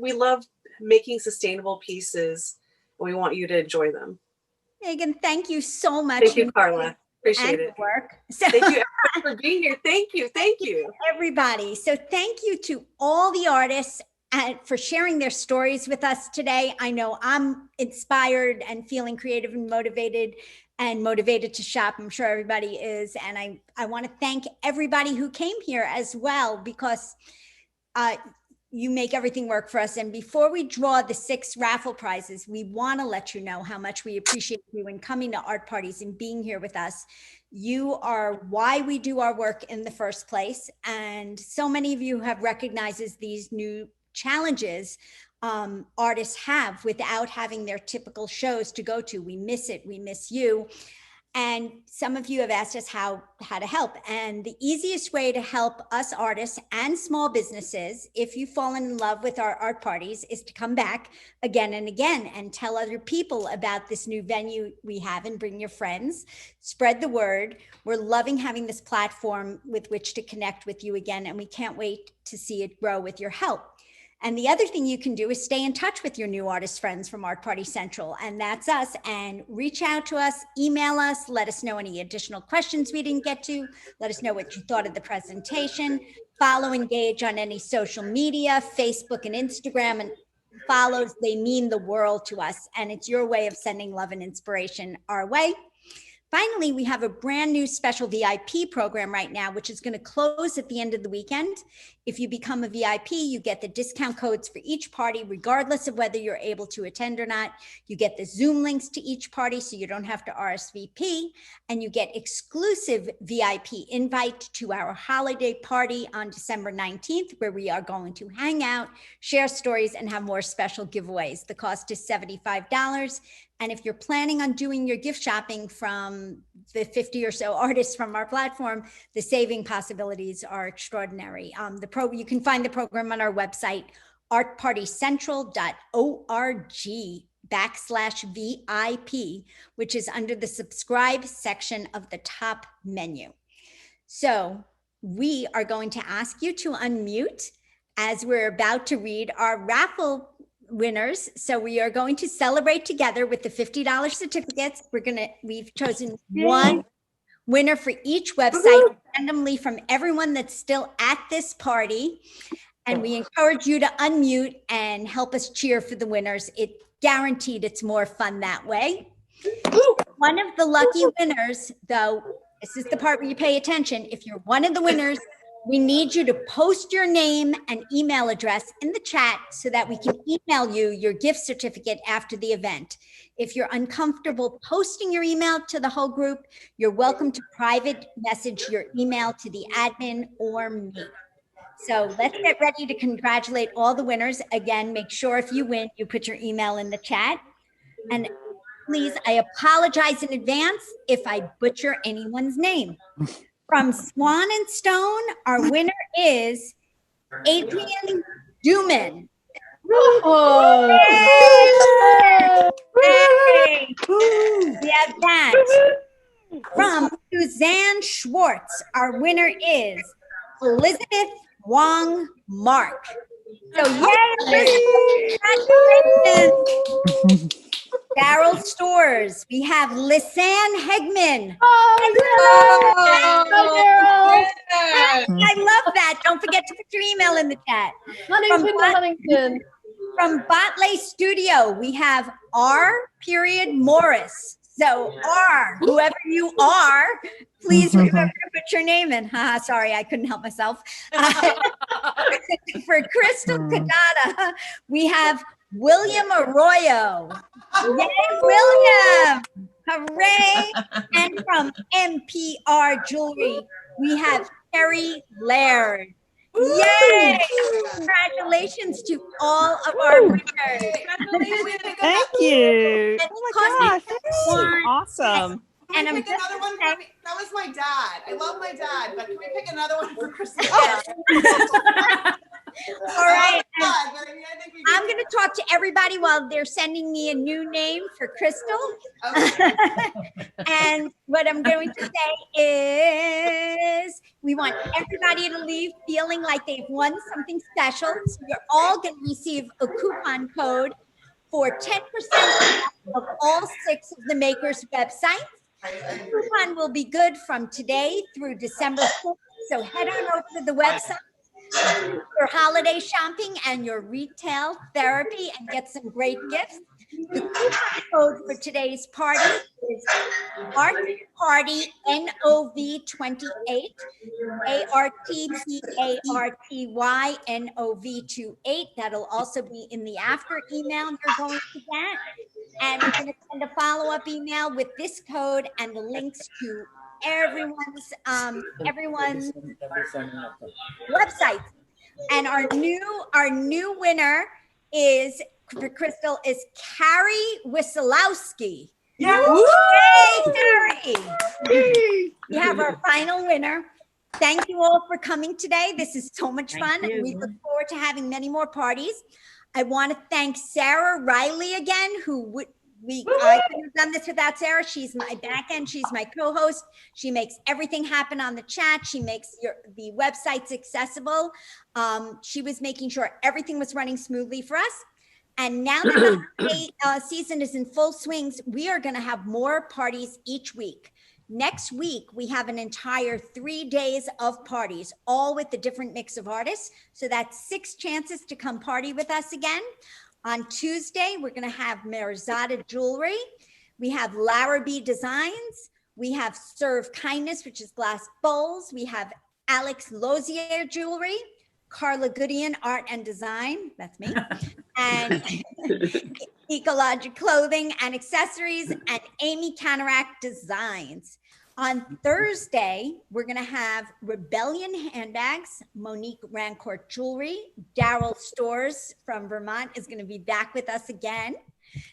we love making sustainable pieces, and we want you to enjoy them. Meghan, thank you so much. Thank you, Karla. Appreciate it. Work. So, thank you for being here. Thank you. Thank you. Everybody. So thank you to all the artists and for sharing their stories with us today. I know I'm inspired and feeling creative and motivated to shop. I'm sure everybody is. And I want to thank everybody who came here as well, because you make everything work for us. And before we draw the 6 raffle prizes, we want to let you know how much we appreciate you in coming to art parties and being here with us. You are why we do our work in the first place. And so many of you have recognized these new challenges artists have without having their typical shows to go to. We miss it. We miss you. And some of you have asked us how to help. And the easiest way to help us artists and small businesses, if you've fallen in love with our art parties, is to come back again and again and tell other people about this new venue we have, and bring your friends, spread the word. We're loving having this platform with which to connect with you again, and we can't wait to see it grow with your help. And the other thing you can do is stay in touch with your new artist friends from Art Party Central, and that's us. And reach out to us, email us, let us know any additional questions we didn't get to, let us know what you thought of the presentation, follow, engage on any social media, Facebook and Instagram, and follows, they mean the world to us. And it's your way of sending love and inspiration our way. Finally, we have a brand new special VIP program right now, which is going to close at the end of the weekend. If you become a VIP, you get the discount codes for each party, regardless of whether you're able to attend or not. You get the Zoom links to each party, so you don't have to RSVP, and you get exclusive VIP invite to our holiday party on December 19th, where we are going to hang out, share stories, and have more special giveaways. The cost is $75. And if you're planning on doing your gift shopping from the 50 or so artists from our platform, the saving possibilities are extraordinary. You can find the program on our website, artpartycentral.org/VIP, which is under the subscribe section of the top menu. So we are going to ask you to unmute as we're about to read our raffle winners. So we are going to celebrate together with the $50 certificates. We've chosen one winner for each website randomly from everyone that's still at this party. And we encourage you to unmute and help us cheer for the winners. It guaranteed it's more fun that way. One of the lucky winners, though, this is the part where you pay attention. If you're one of the winners, we need you to post your name and email address in the chat so that we can email you your gift certificate after the event. If you're uncomfortable posting your email to the whole group, you're welcome to private message your email to the admin or me. So let's get ready to congratulate all the winners. Again, make sure if you win, you put your email in the chat. And please, I apologize in advance if I butcher anyone's name. From Swan&Stone, our winner is Adrian Duman. Oh. Hey. We have that. From Suzanne Schwartz, our winner is Elizabeth Wong Mark. So yay, Elizabeth, congratulations. Daryl Storrs, we have Lisanne Hegman. Daryl. I love that. Don't forget to put your email in the chat. Huntington. From From Batle Studio, we have R. Morris. So R, whoever you are, please remember to put your name in. Haha, sorry, I couldn't help myself. For Crystal Kodada, we have William Arroyo. Yay, William! Hooray! And from MPR Jewelry, we have Terry Laird. Yay! Congratulations to all of our winners. Thank you. And Oh my gosh, Swan- awesome. And I'm pick just another one saying- for me. That was my dad. I love my dad, but can we pick another one for Christmas? All right. I love my dad, but I mean, I think we I'm going to talk to everybody while they're sending me a new name for Crystal. Okay. And what I'm going to say is we want everybody to leave feeling like they've won something special. So you're all going to receive a coupon code for 10% of all 6 of the makers' websites. The coupon will be good from today through December 4th. So head on over to the website, your holiday shopping and your retail therapy, and get some great gifts. The coupon code for today's party is Art Party NOV28, ARTPARTY NOV28. That'll also be in the after email you're going to get. And we're going to send a follow-up email with this code and the links to everyone's websites. And our new winner is for Crystal is Carrie Wisselowski. Yeah. Yay, Carrie! We have our final winner. Thank you all for coming today. This is so much fun. We look forward to having many more parties. I want to thank Sarah Riley again, I couldn't have done this without Sarah. She's my back end. She's my co-host. She makes everything happen on the chat. She makes the websites accessible. She was making sure everything was running smoothly for us. And now that the holiday season is in full swings, we are going to have more parties each week. Next week, we have an entire 3 days of parties, all with a different mix of artists. So that's 6 chances to come party with us again. On Tuesday, we're going to have Merzada Jewelry. We have Larrabee Designs. We have Serve Kindness, which is glass bowls. We have Alex Lozier Jewelry, Karla Gudeon Art and Design. That's me. And Ecologic Clothing and Accessories, and Amy Cataract Designs. On Thursday, we're going to have Rebellion Handbags, Monique Rancourt Jewelry, Daryl Storrs from Vermont is going to be back with us again.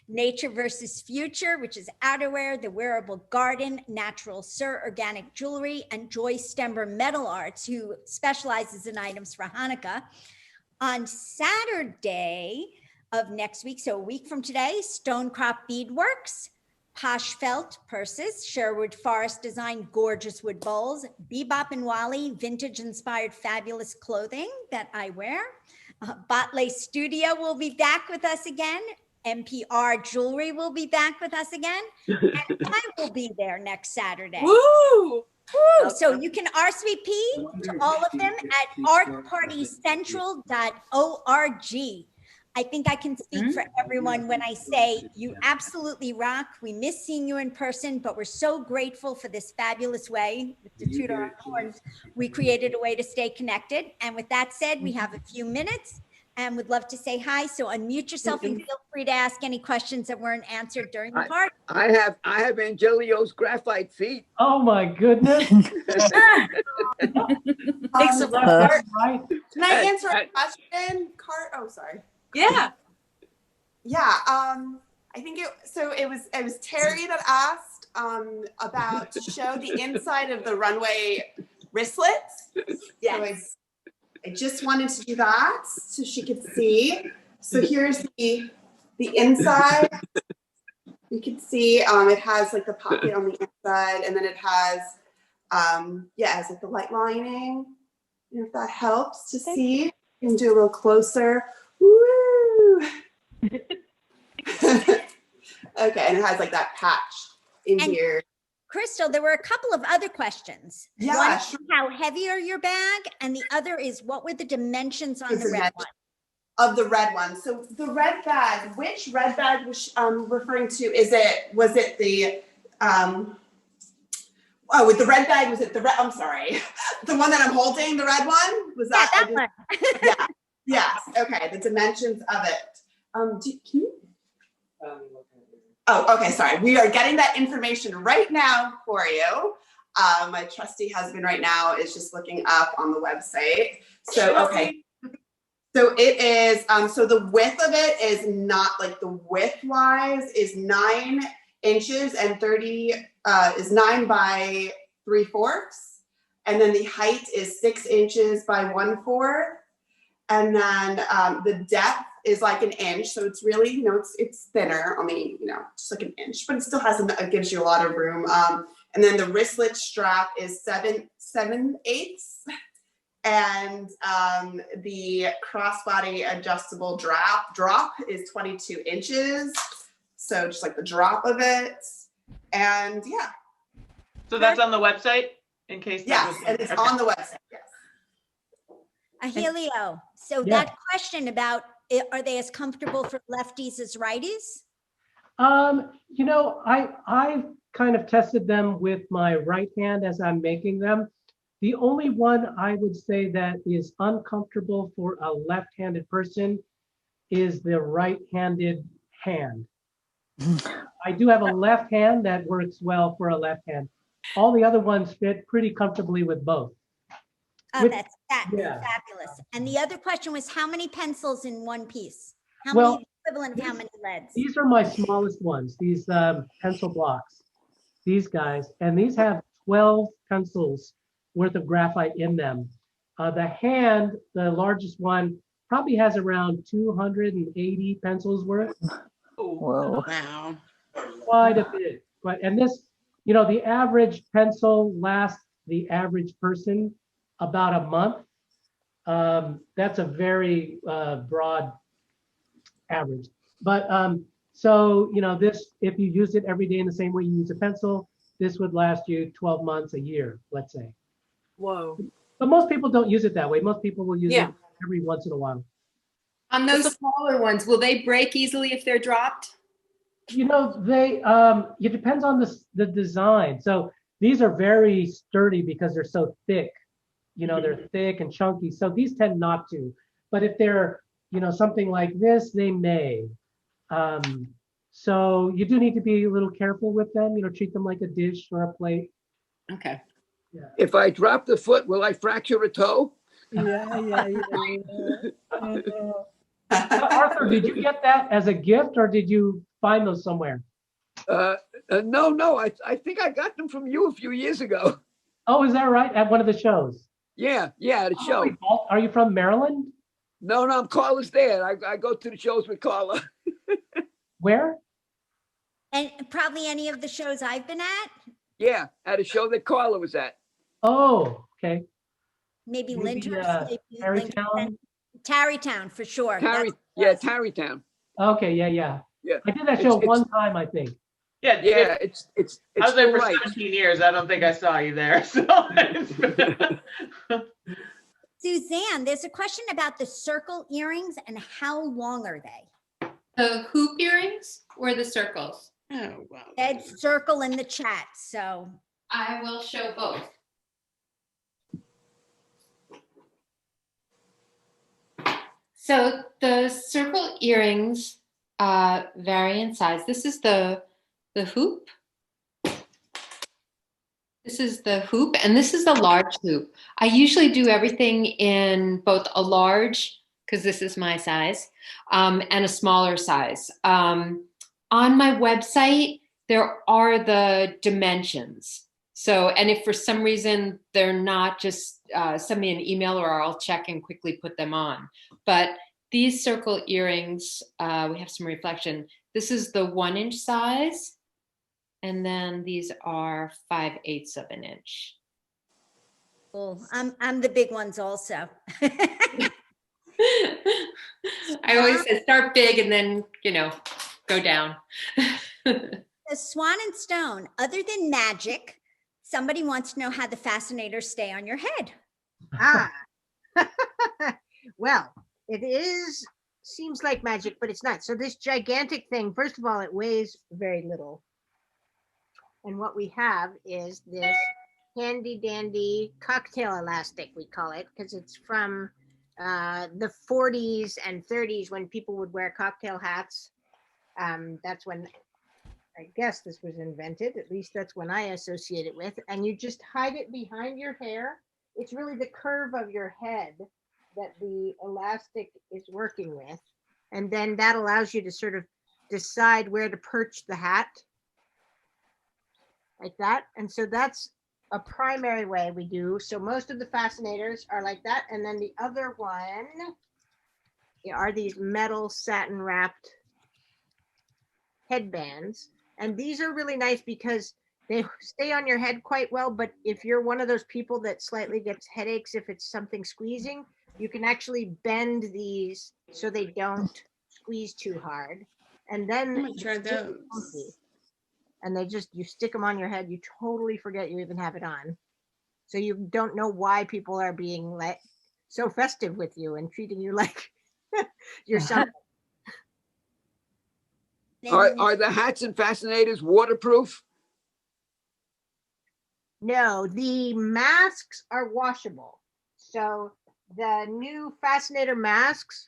Nature versus Future, which is outerwear, The Wearable Garden, Natural Sir Organic Jewelry, and Joy Stember Metal Arts, who specializes in items for Hanukkah. On Saturday of next week, so a week from today, Stonecrop Beadworks, Posh Felt Purses, Sherwood Forest Design Gorgeous Wood Bowls, Bebop and Wally Vintage Inspired Fabulous Clothing that I wear. Batle Studio will be back with us again. MPR Jewelry will be back with us again. And I will be there next Saturday. Woo! Woo! So you can RSVP to all of them at artpartycentral.org. I think I can speak for everyone when I say you absolutely rock. We miss seeing you in person, but we're so grateful for this fabulous way to toot our horns. We created a way to stay connected. And with that said, we have a few minutes and would love to say hi. So unmute yourself and feel free to ask any questions that weren't answered during the party. I have Angelio's graphite feet. Oh my goodness. Thanks a lot. Right. Can I answer a question? Oh, sorry. Yeah. Yeah. I think it was Terry that asked about to show the inside of the runway wristlets. Yes. So I just wanted to do that so she could see. So here's the inside. You can see it has like the pocket on the inside, and then it has it has like the light lining. And if that helps to see, you can do a little closer. Woo! Okay, and it has like that patch in here. Crystal, there were a couple of other questions. Yeah, one is how heavy are your bag? And the other is what were the dimensions on the red one? of the red one. So the red bag, which red bag was referring to? Was it the with the red bag, was it the red? I'm sorry, the one that I'm holding, the red one? Was that? Yeah, that one. Yeah. Yes. Okay. The dimensions of it. Can you? Oh, okay. Sorry. We are getting that information right now for you. My trusty husband right now is just looking up on the website. So, okay. So it is, so the width of it is not like the width wise is 9 inches and 30 is 9 by 3/4. And then the height is 6 inches by 1/4. And then the depth is like an inch. So it's really, you know, it's thinner. I mean, you know, just like an inch, but it still has, it gives you a lot of room. And then the wristlet strap is 7/8. And the crossbody adjustable drop is 22 inches. So just like the drop of it. And yeah. So that's on the website in case. Yes, and it's on the website, yes. Helio, so Yeah. that question about, are they as comfortable for lefties as righties? You know, I've kind of tested them with my right hand as I'm making them. The only one I would say that is uncomfortable for a left-handed person is the right-handed hand. I do have a left hand that works well for a left hand. All the other ones fit pretty comfortably with both. Oh, that's yeah. fabulous. And the other question was, how many pencils in one piece? How Well, many equivalent of how many leads? These are my smallest ones, these pencil blocks, these guys, and these have 12 pencils worth of graphite in them. The hand, the largest one, probably has around 280 pencils worth. Whoa. Wow. Quite a bit. And this, you know, the average pencil lasts the average person about a month. That's a very broad average. But so, you know, this, if you use it every day in the same way you use a pencil, this would last you 12 months, a year, let's say. Whoa. But most people don't use it that way. Most people will use Yeah. it every once in a while. On those smaller ones, will they break easily if they're dropped? You know, they, it depends on the design. So these are very sturdy because they're so thick. You know, they're thick and chunky. So these tend not to. But if they're, you know, something like this, they may. So you do need to be a little careful with them, you know, treat them like a dish or a plate. Okay. Yeah. If I drop the foot, will I fracture a toe? Yeah. Arthur, did you get that as a gift or did you find those somewhere? No. I think I got them from you a few years ago. Oh, is that right? At one of the shows? Yeah, at a show. Wait, are you from Maryland? No, I'm Karla's dad. I go to the shows with Karla. Where? And probably any of the shows I've been at? Yeah, at a show that Karla was at. Oh, okay. Maybe Maybe, Lyndhurst, maybe Tarrytown? Tarrytown for sure. Tarrytown. Okay, yeah. Yeah. I did that show one time, I think. Yeah, it's I was there for right. 17 years. I don't think I saw you there. So Suzanne, there's a question about the circle earrings and how long are they? The hoop earrings or the circles? Oh, wow. Ed circle in the chat, so. I will show both. So the circle earrings vary in size. This is the hoop. This is the hoop, and this is the large hoop. I usually do everything in both a large, because this is my size, and a smaller size. On my website, there are the dimensions. So, and if for some reason they're not, just send me an email or I'll check and quickly put them on. But these circle earrings, we have some reflection. This is the 1-inch size. And then these are 5/8 of an inch. Cool. I'm the big ones also. I always say start big and then, go down. The Swan&Stone, other than magic, somebody wants to know how the fascinators stay on your head. Well, it is seems like magic, but it's not. So this gigantic thing, first of all, it weighs very little. And what we have is this handy dandy cocktail elastic, we call it, because it's from the 40s and 30s when people would wear cocktail hats. That's when I guess this was invented. At least that's when I associate it with. And you just hide it behind your hair. It's really the curve of your head that the elastic is working with. And then that allows you to sort of decide where to perch the hat. Like that. And so that's a primary way we do. So most of the fascinators are like that. And then the other one are these metal satin wrapped headbands. And these are really nice because they stay on your head quite well. But if you're one of those people that slightly gets headaches, if it's something squeezing, you can actually bend these so they don't squeeze too hard. And then I'm gonna try those. And they just, you stick them on your head, you totally forget you even have it on. So you don't know why people are being like so festive with you and treating you like you're something. Are the hats and fascinators waterproof? No, the masks are washable. So the new fascinator masks,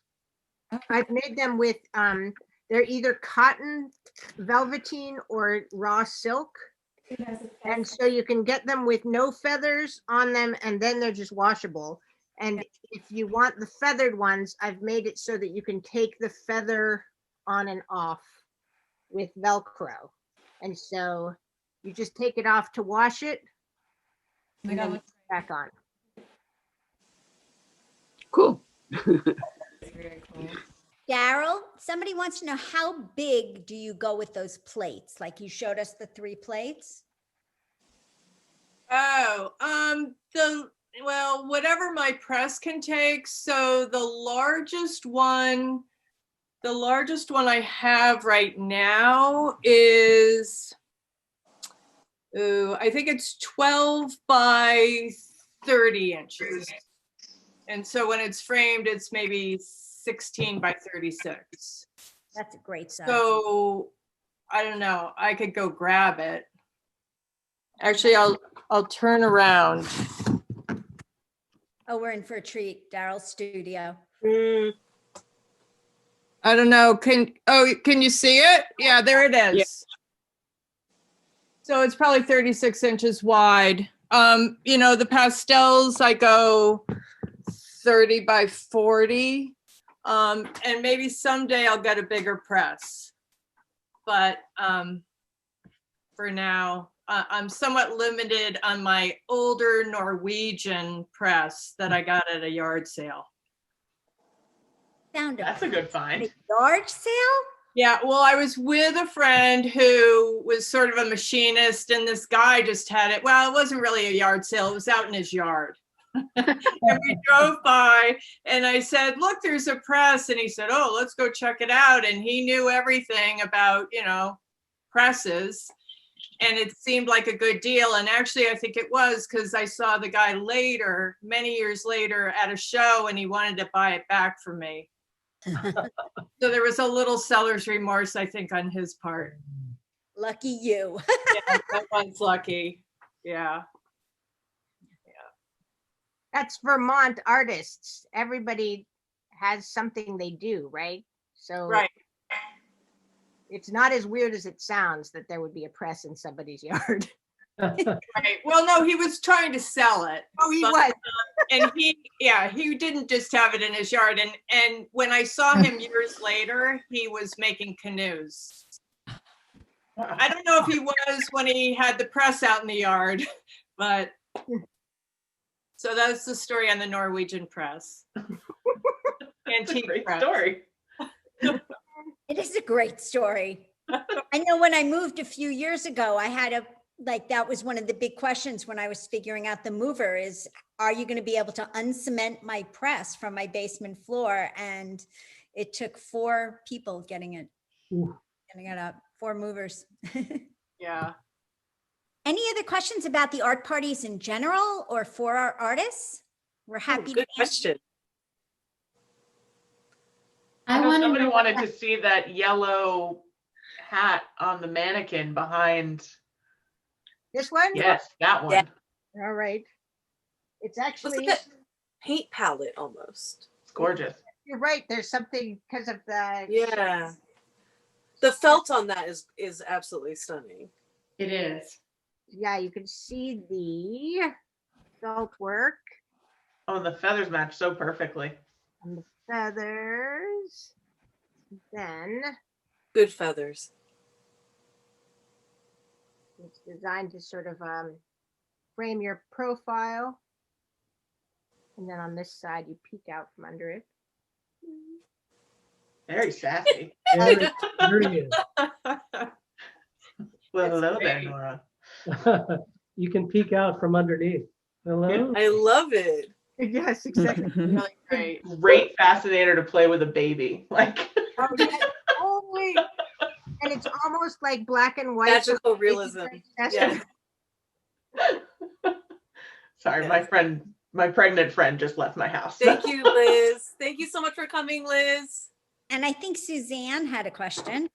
I've made them with, they're either cotton, velveteen, or raw silk. And so you can get them with no feathers on them, and then they're just washable. And if you want the feathered ones, I've made it so that you can take the feather on and off with Velcro. And so you just take it off to wash it, and then put it back on. Cool. Very cool. Daryl, somebody wants to know, how big do you go with those plates? Like you showed us the 3 plates. Oh, well, whatever my press can take. So the largest one I have right now is, I think it's 12 by 30 inches. And so when it's framed, it's maybe 16 by 36. That's a great size. So I don't know, I could go grab it. Actually, I'll turn around. Oh, we're in for a treat. Daryl's studio. I don't know. Can you see it? Yeah, there it is. Yeah. So it's probably 36 inches wide. You know, the pastels, I go 30 by 40. And maybe someday I'll get a bigger press. But for now, I'm somewhat limited on my older Norwegian press that I got at a yard sale. That's a good find. Yard sale? Yeah, well, I was with a friend who was sort of a machinist, and this guy just had it. Well, it wasn't really a yard sale. It was out in his yard. And we drove by, and I said, look, there's a press. And he said, oh, let's go check it out. And he knew everything about, you know, presses. And it seemed like a good deal. And actually, I think it was, because I saw the guy later, many years later, at a show, and he wanted to buy it back from me. So there was a little seller's remorse, I think, on his part. Lucky you. Yeah, that one's lucky. Yeah. That's Vermont artists. Everybody has something they do, right? So Right. it's not as weird as it sounds that there would be a press in somebody's yard. Right. Well, no, he was trying to sell it. Oh, he was. And he didn't just have it in his yard. And when I saw him years later, he was making canoes. I don't know if he was when he had the press out in the yard, but so that's the story on the Norwegian press. Antique Great press. story. It is a great story. I know when I moved a few years ago, I had that was one of the big questions when I was figuring out the mover is, are you going to be able to uncement my press from my basement floor? And it took 4 people getting it up, 4 movers. Yeah. Any other questions about the art parties in general or for our artists? We're happy to Good question. I know want to somebody know wanted to see that yellow hat on the mannequin behind. This one? Yes, that one. Yeah. All right. It's Looks actually, like a paint palette almost. It's gorgeous. you're right. There's something because of the. Yeah. The felt on that is absolutely stunning. It is. Yeah, you can see the felt work Oh, and the feathers match so perfectly. and the feathers. Then Good feathers. it's designed to sort of frame your profile. And then on this side, you peek out from under it. Very sassy. There he is. Well, hello there, Nora. You can peek out from underneath. Hello. I love it. Yes, exactly. Really great. Great fascinator to play with a baby. Like Oh, yes. Holy. And it's almost like black and white. Magical realism. Yeah. sorry, my pregnant friend just left my house. Thank you, Liz. Thank you so much for coming, Liz. And I think Suzanne had a question.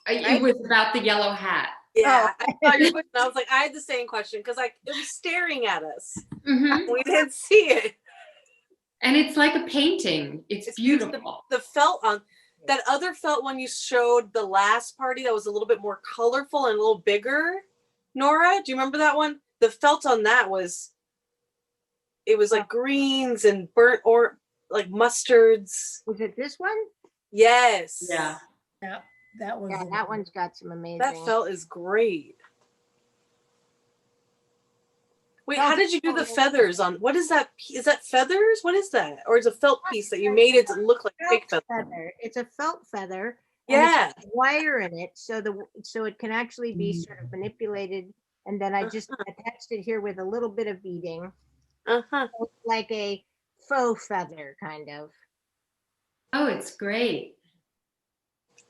It was about the yellow hat. Yeah, I saw your question. I was like, I had the same question because it was staring at us. Mhm. We didn't see it. And it's like a painting. It's beautiful. The felt on that other felt one you showed the last party that was a little bit more colorful and a little bigger. Nora, do you remember that one? The felt on that was like greens and burnt or like mustards. Was it this one? Yes. Yeah. Yeah, that was. Yeah, that one's got some amazing. That felt is great. Wait, how did you do the feathers on? What is that? Is that feathers? What is that? Or is it a felt piece that you made it to look like fake feather? It's a felt feather. Yeah. And it's got wire in it, so it can actually be sort of manipulated. And then I just attached it here with a little bit of beading, like a faux feather, kind of. Oh, it's great.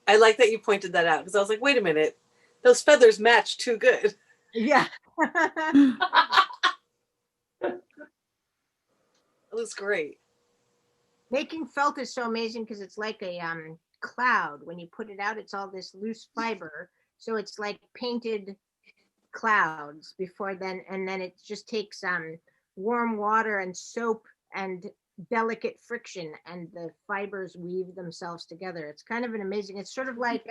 I like that you pointed that out because I was like, wait a minute, those feathers match too good. Yeah. It looks great. Making felt is so amazing because it's like a cloud. When you put it out, it's all this loose fiber. So it's like painted clouds before then. And then it just takes warm water and soap and delicate friction, and the fibers weave themselves together. It's kind of an amazing, it's sort of like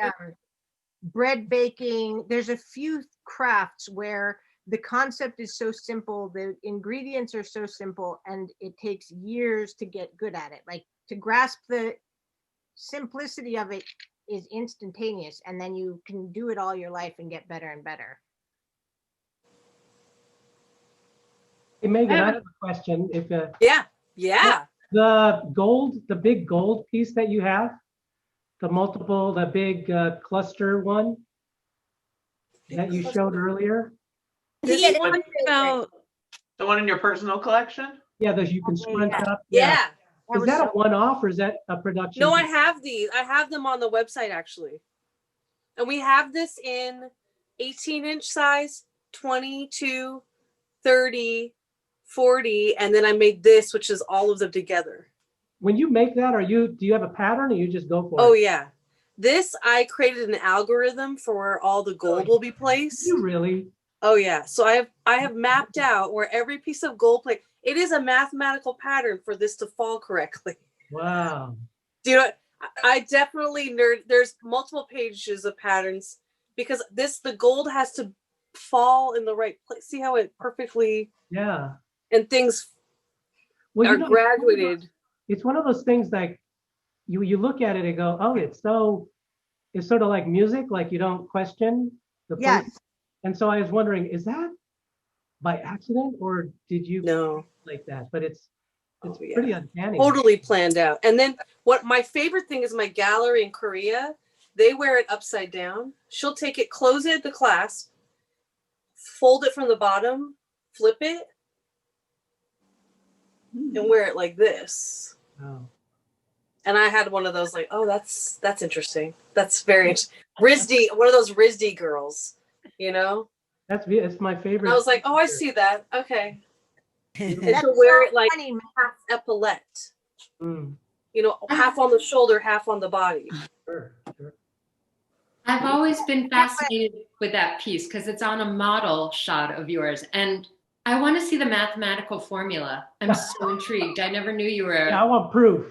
bread baking. There's a few crafts where the concept is so simple, the ingredients are so simple, and it takes years to get good at it. Like to grasp the simplicity of it is instantaneous, and then you can do it all your life and get better and better. Hey, Megan, I have a question. If Yeah. the big gold piece that you have, the big cluster one that you showed earlier. The one in your personal collection? Yeah, those you can scrunch up. Yeah. Is that a one-off or is that a production? No, I have these. I have them on the website actually. And we have this in 18-inch size, 22, 30, 40, and then I made this, which is all of them together. When you make that, do you have a pattern or you just go for it? Oh yeah. This, I created an algorithm for where all the gold will be placed. You really? Oh yeah. So I have mapped out where every piece of gold plate, it is a mathematical pattern for this to fall correctly. Wow. Do you know, I definitely there's multiple pages of patterns because the gold has to fall in the right place. See how it perfectly, Yeah. and things are graduated. It's one of those things like you look at it and go, oh, it's sort of like music, like you don't question the Yes. person. And so I was wondering, is that by accident or did you like that? But it's pretty uncanny. Totally planned out. And then what my favorite thing is my gallery in Korea, they wear it upside down. She'll take it, close it, the clasp, fold it from the bottom, flip it, and wear it like this. Oh. And I had one of those like, oh, that's interesting. That's very RISD, one of those RISD girls, you know? It's my favorite. And I was like, oh, I see that. Okay. And That's to wear so it like funny. half epaulette. Mm. half on the shoulder, half on the body. Sure, sure. I've always been fascinated with that piece because it's on a model shot of yours. And I want to see the mathematical formula. I'm so intrigued. I never knew you were. Yeah, I want proof.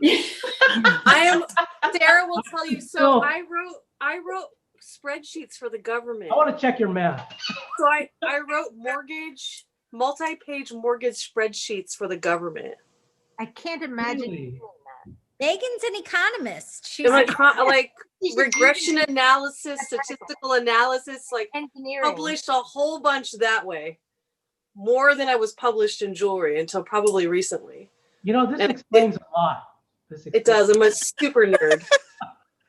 Sarah will tell you. So I wrote spreadsheets for the government. I want to check your math. So I wrote multi-page mortgage spreadsheets for the government. I can't imagine Really? doing that. Megan's an economist. She's Like regression analysis, statistical analysis, like engineering. Published a whole bunch that way. More than I was published in jewelry until probably recently. This explains a lot. It does. I'm a super nerd.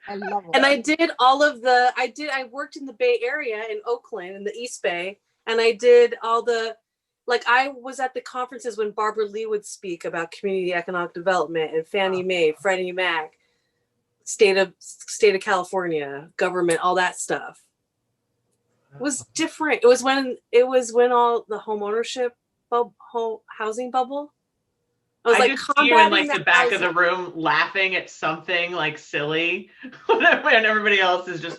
I love it. And I did I worked in the Bay Area in Oakland in the East Bay. And I did I was at the conferences when Barbara Lee would speak about community economic development and Fannie Mae, Freddie Mac, state of California, government, all that stuff. It was different. It was when all the home ownership housing bubble. I just see you in the back of the room laughing at something silly when everybody else is just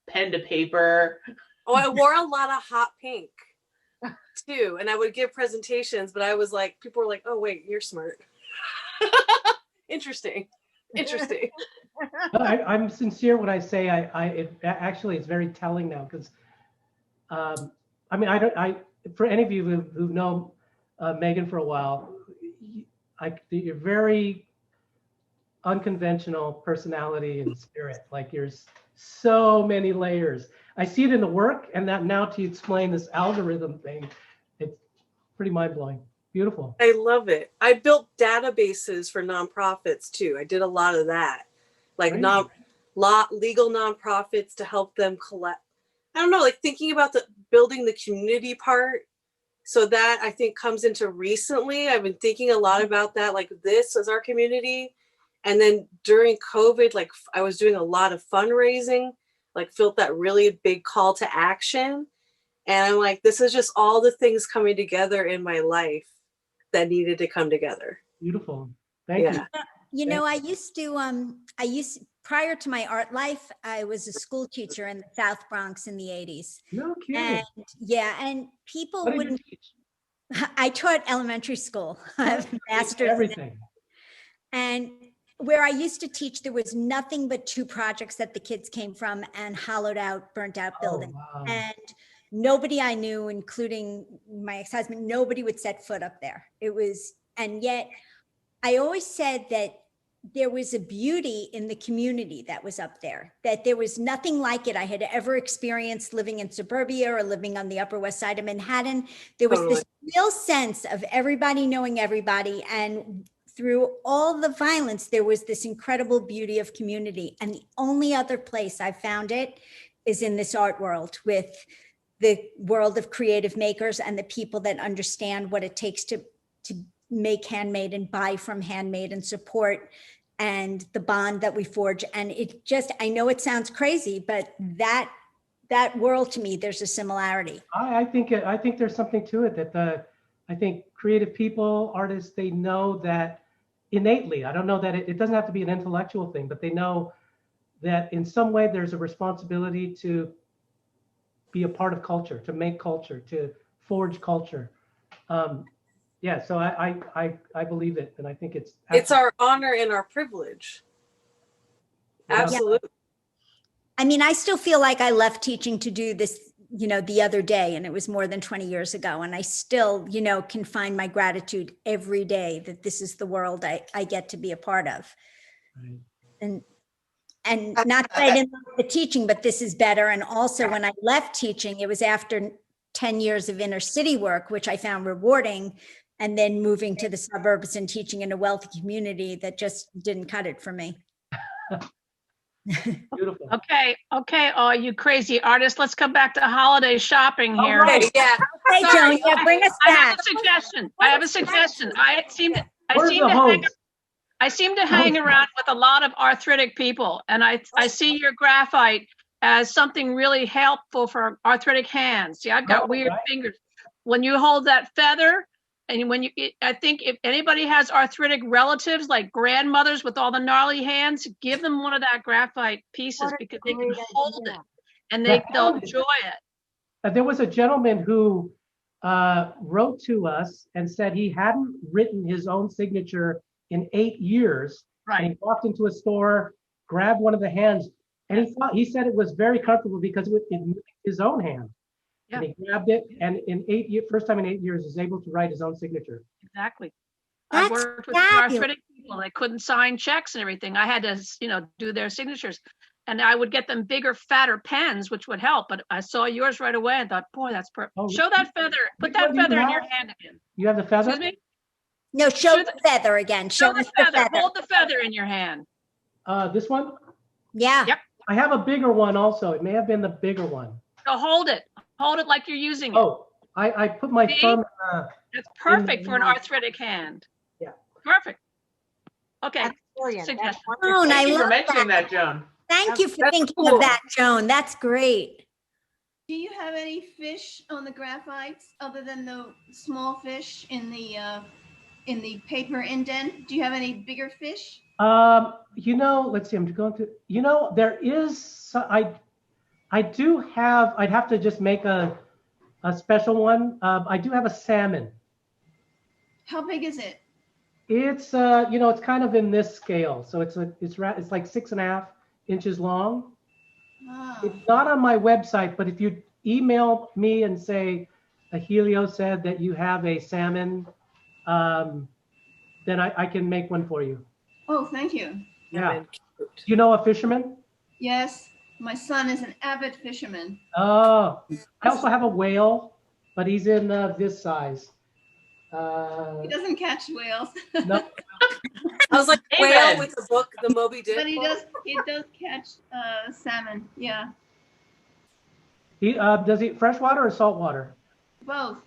pen to paper. Oh, I wore a lot of hot pink too, and I would give presentations, but I was people were like, "Oh wait, you're smart." Interesting. I'm sincere when I say it's very telling now because, for any of you who've known Meghan for a while, you're very unconventional personality and spirit. There's so many layers. I see it in the work, and that now to explain this algorithm thing, it's pretty mind-blowing. Beautiful. I love it. I built databases for nonprofits too. I did a lot of that, legal nonprofits to help them collect. I don't know, thinking about building the community part. So that I think comes into recently. I've been thinking a lot about that, this as our community. And then during COVID, I was doing a lot of fundraising, felt that really big call to action. And I'm this is just all the things coming together in my life that needed to come together. Beautiful. Thank you. I used to, prior to my art life, I was a school teacher in the South Bronx in the 80s. No kidding. And people What did you wouldn't. teach? I taught elementary school. I have a master's. Everything. And where I used to teach, there was nothing but 2 projects that the kids came from and hollowed out, burnt out buildings. Wow. And nobody I knew, including my ex-husband, nobody would set foot up there. And yet I always said that there was a beauty in the community that was up there, that there was nothing like it I had ever experienced living in suburbia or living on the Upper West Side of Manhattan. There was this real sense of everybody knowing everybody. And through all the violence, there was this incredible beauty of community. And the only other place I found it is in this art world, with the world of creative makers and the people that understand what it takes to make handmade and buy from handmade and support, and the bond that we forge. And it just, I know it sounds crazy, but that world, to me, there's a similarity. I think there's something to it that I think creative people, artists, they know that innately. I don't know that it doesn't have to be an intellectual thing, but they know that in some way there's a responsibility to be a part of culture, to make culture, to forge culture. So I believe it, and I think it's our honor and our privilege. Absolutely. Yeah. I mean, I still feel like I left teaching to do this, the other day, and it was more than 20 years ago. And I still, can find my gratitude every day that this is the world I get to be a part of. Right. And not that I didn't love the teaching, but this is better. And also when I left teaching, it was after 10 years of inner city work, which I found rewarding, and then moving to the suburbs and teaching in a wealthy community that just didn't cut it for me. Beautiful. Okay, you crazy artists, let's come back to holiday shopping here. Right, yeah. Hey, Joan, bring us I back. have a suggestion. I seem to Oh, hang around with a lot of arthritic people, and I see your graphite as something really helpful for arthritic hands. See, I've got weird fingers. When you hold that feather, And when I think if anybody has arthritic relatives, like grandmothers with all the gnarly hands, give them one of that graphite pieces because they can hold it and they'll enjoy it. There was a gentleman who wrote to us and said he hadn't written his own signature in 8 years. Right. And he walked into a store, grabbed one of the hands, and he said it was very comfortable because it mimicked his own hand. Yeah. And he grabbed it, and in 8 years, first time in 8 years, was able to write his own signature. Exactly. That's I worked with fabulous. arthritic people. They couldn't sign checks and everything. I had to, do their signatures. And I would get them bigger, fatter pens, which would help. But I saw yours right away and thought, boy, that's perfect. Oh, Show that feather. Put which that one do you feather in your have? hand again. You have the feather? Excuse me? No, show the feather again. Show the us the feather. Hold the feather in your hand. This one? Yeah. Yep. I have a bigger one also. It may have been the bigger one. So hold it. Hold it like you're using it. Oh, I put my See? thumb. That's perfect for an arthritic hand. Yeah. Perfect. Okay. Brilliant. That's Joan, I Thank you for love mentioning that. that, Joan. Thank you for That's thinking cool. of that, Joan. That's great. Do you have any fish on the graphites other than the small fish in the paper indent? Do you have any bigger fish? Let's see. I'm going to. There is. I do have. I'd have to just make a special one. I do have a salmon. How big is it? It's it's kind of in this scale. So it's like 6.5 inches long. Ah. It's not on my website, but if you email me and say Helio said that you have a salmon, then I can make one for you. Oh, thank you. Yeah. Do you know a fisherman? Yes, my son is an avid fisherman. Oh, I also have a whale, but he's in this size. He doesn't catch whales. No. I was like, whale with the book, the Moby Dick. But he book. does catch salmon. Yeah, He does he freshwater or saltwater? both.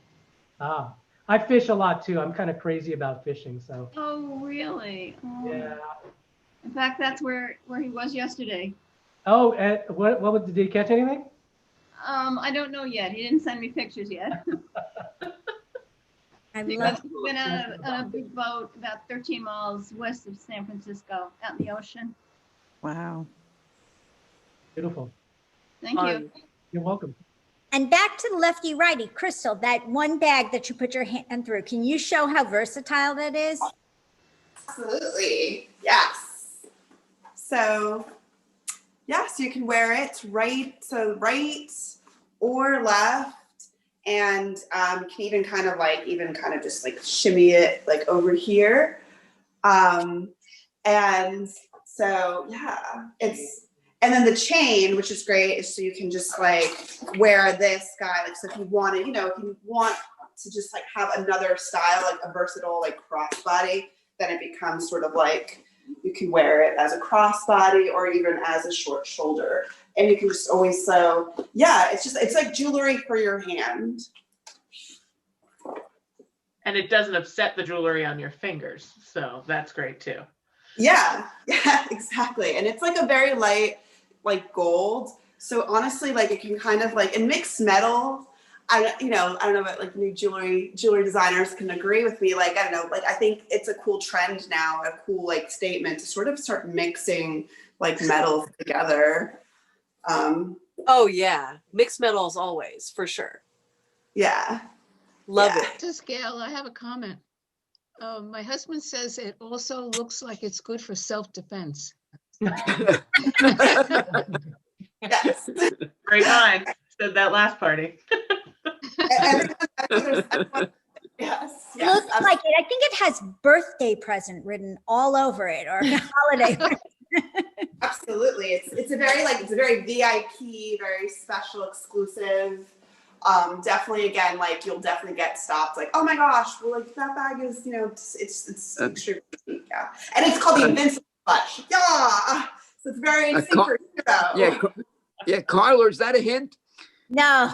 Ah, I fish a lot too. I'm kind of crazy about fishing, so. Oh, really? Oh. Yeah. In fact, that's where he was yesterday. Oh, did he catch anything? I don't know yet. He didn't send me pictures yet. He went on a big boat about 13 miles west of San Francisco, out in the ocean. Wow. Beautiful. Thank you. You're welcome. And back to the lefty righty, Crystal, that one bag that you put your hand through, can you show how versatile that is? Absolutely. Yes. So, yes, you can wear it right or left. And you can even kind of just like shimmy it like over here. And so, yeah, and then the chain, which is great, is so you can just like wear this guy. Like, so if you wanted, if you want to just like have another style, like a versatile, like crossbody, then it becomes sort of like, you can wear it as a crossbody or even as a short shoulder. And you can just always sew. Yeah, it's like jewelry for your hand. And it doesn't upset the jewelry on your fingers. So that's great too. Yeah, exactly. And it's like a very light, like gold. So honestly, like it can kind of like, in mixed metal, I don't know, but like new jewelry designers can agree with me. Like, I don't know, like I think it's a cool trend now, a cool like statement to sort of start mixing like metals together. Oh yeah, mixed metals always, for sure. Yeah. Love it. This is Gail. I have a comment. My husband says it also looks like it's good for self-defense. Yes. Great mind. Said that last party. Yes. It looks like it. I think it has birthday present written all over it or holiday. Absolutely. It's a very VIP, very special, exclusive. Definitely, again, like you'll definitely get stopped. Like, oh my gosh, well, like that bag is, it's extremely unique. Yeah, and it's called the Invincible Clutch. Yeah, so it's very superhero. Yeah, Karla, is that a hint? No.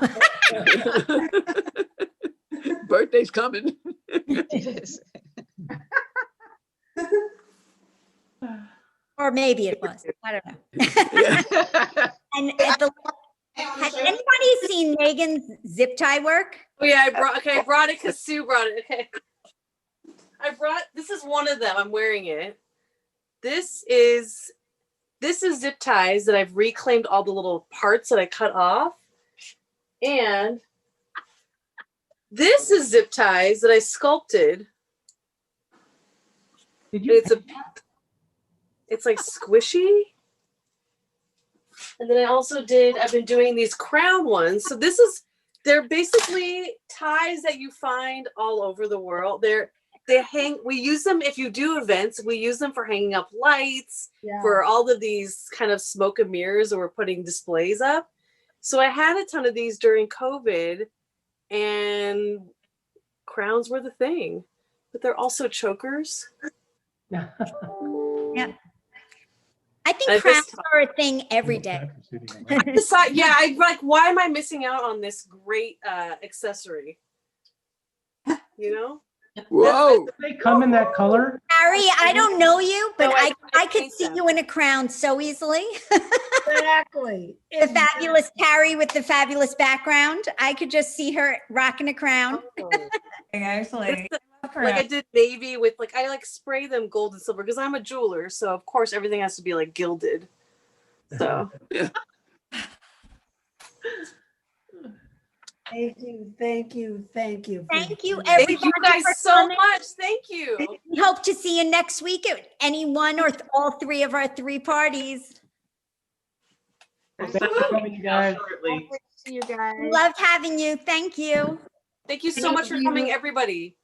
Birthday's coming. It is. Or maybe it was. I don't know. And has anybody seen Megan's zip tie work? Oh yeah, I brought it because Sue brought it. Okay. this is one of them. I'm wearing it. This is zip ties that I've reclaimed all the little parts that I cut off. And this is zip ties that I sculpted. It's like squishy. And then I've been doing these crown ones. So they're basically ties that you find all over the world. We use them if you do events, we use them for hanging up lights, for all of these kind of smoke and mirrors, or we're putting displays up. So I had a ton of these during COVID, and crowns were the thing, but they're also chokers. Yeah. I think crowns are a thing every day. I like, why am I missing out on this great accessory? You know? Whoa. They come in that color? Harry, I don't know you, but No, I could see you in a crown so easily. Exactly. The fabulous Carrie with the fabulous background. I could just see her rocking a crown. Actually, like I did navy with I spray them gold and silver because I'm a jeweler, so of course everything has to be like gilded. So Thank you, thank you, thank you. Thank you, thank everybody. you guys for so coming. much. Thank you. We hope to see you next week at any one or all three of our 3 parties. Thanks for coming, you guys. See you guys. Loved having you. Thank you. Thank you so much for coming, everybody.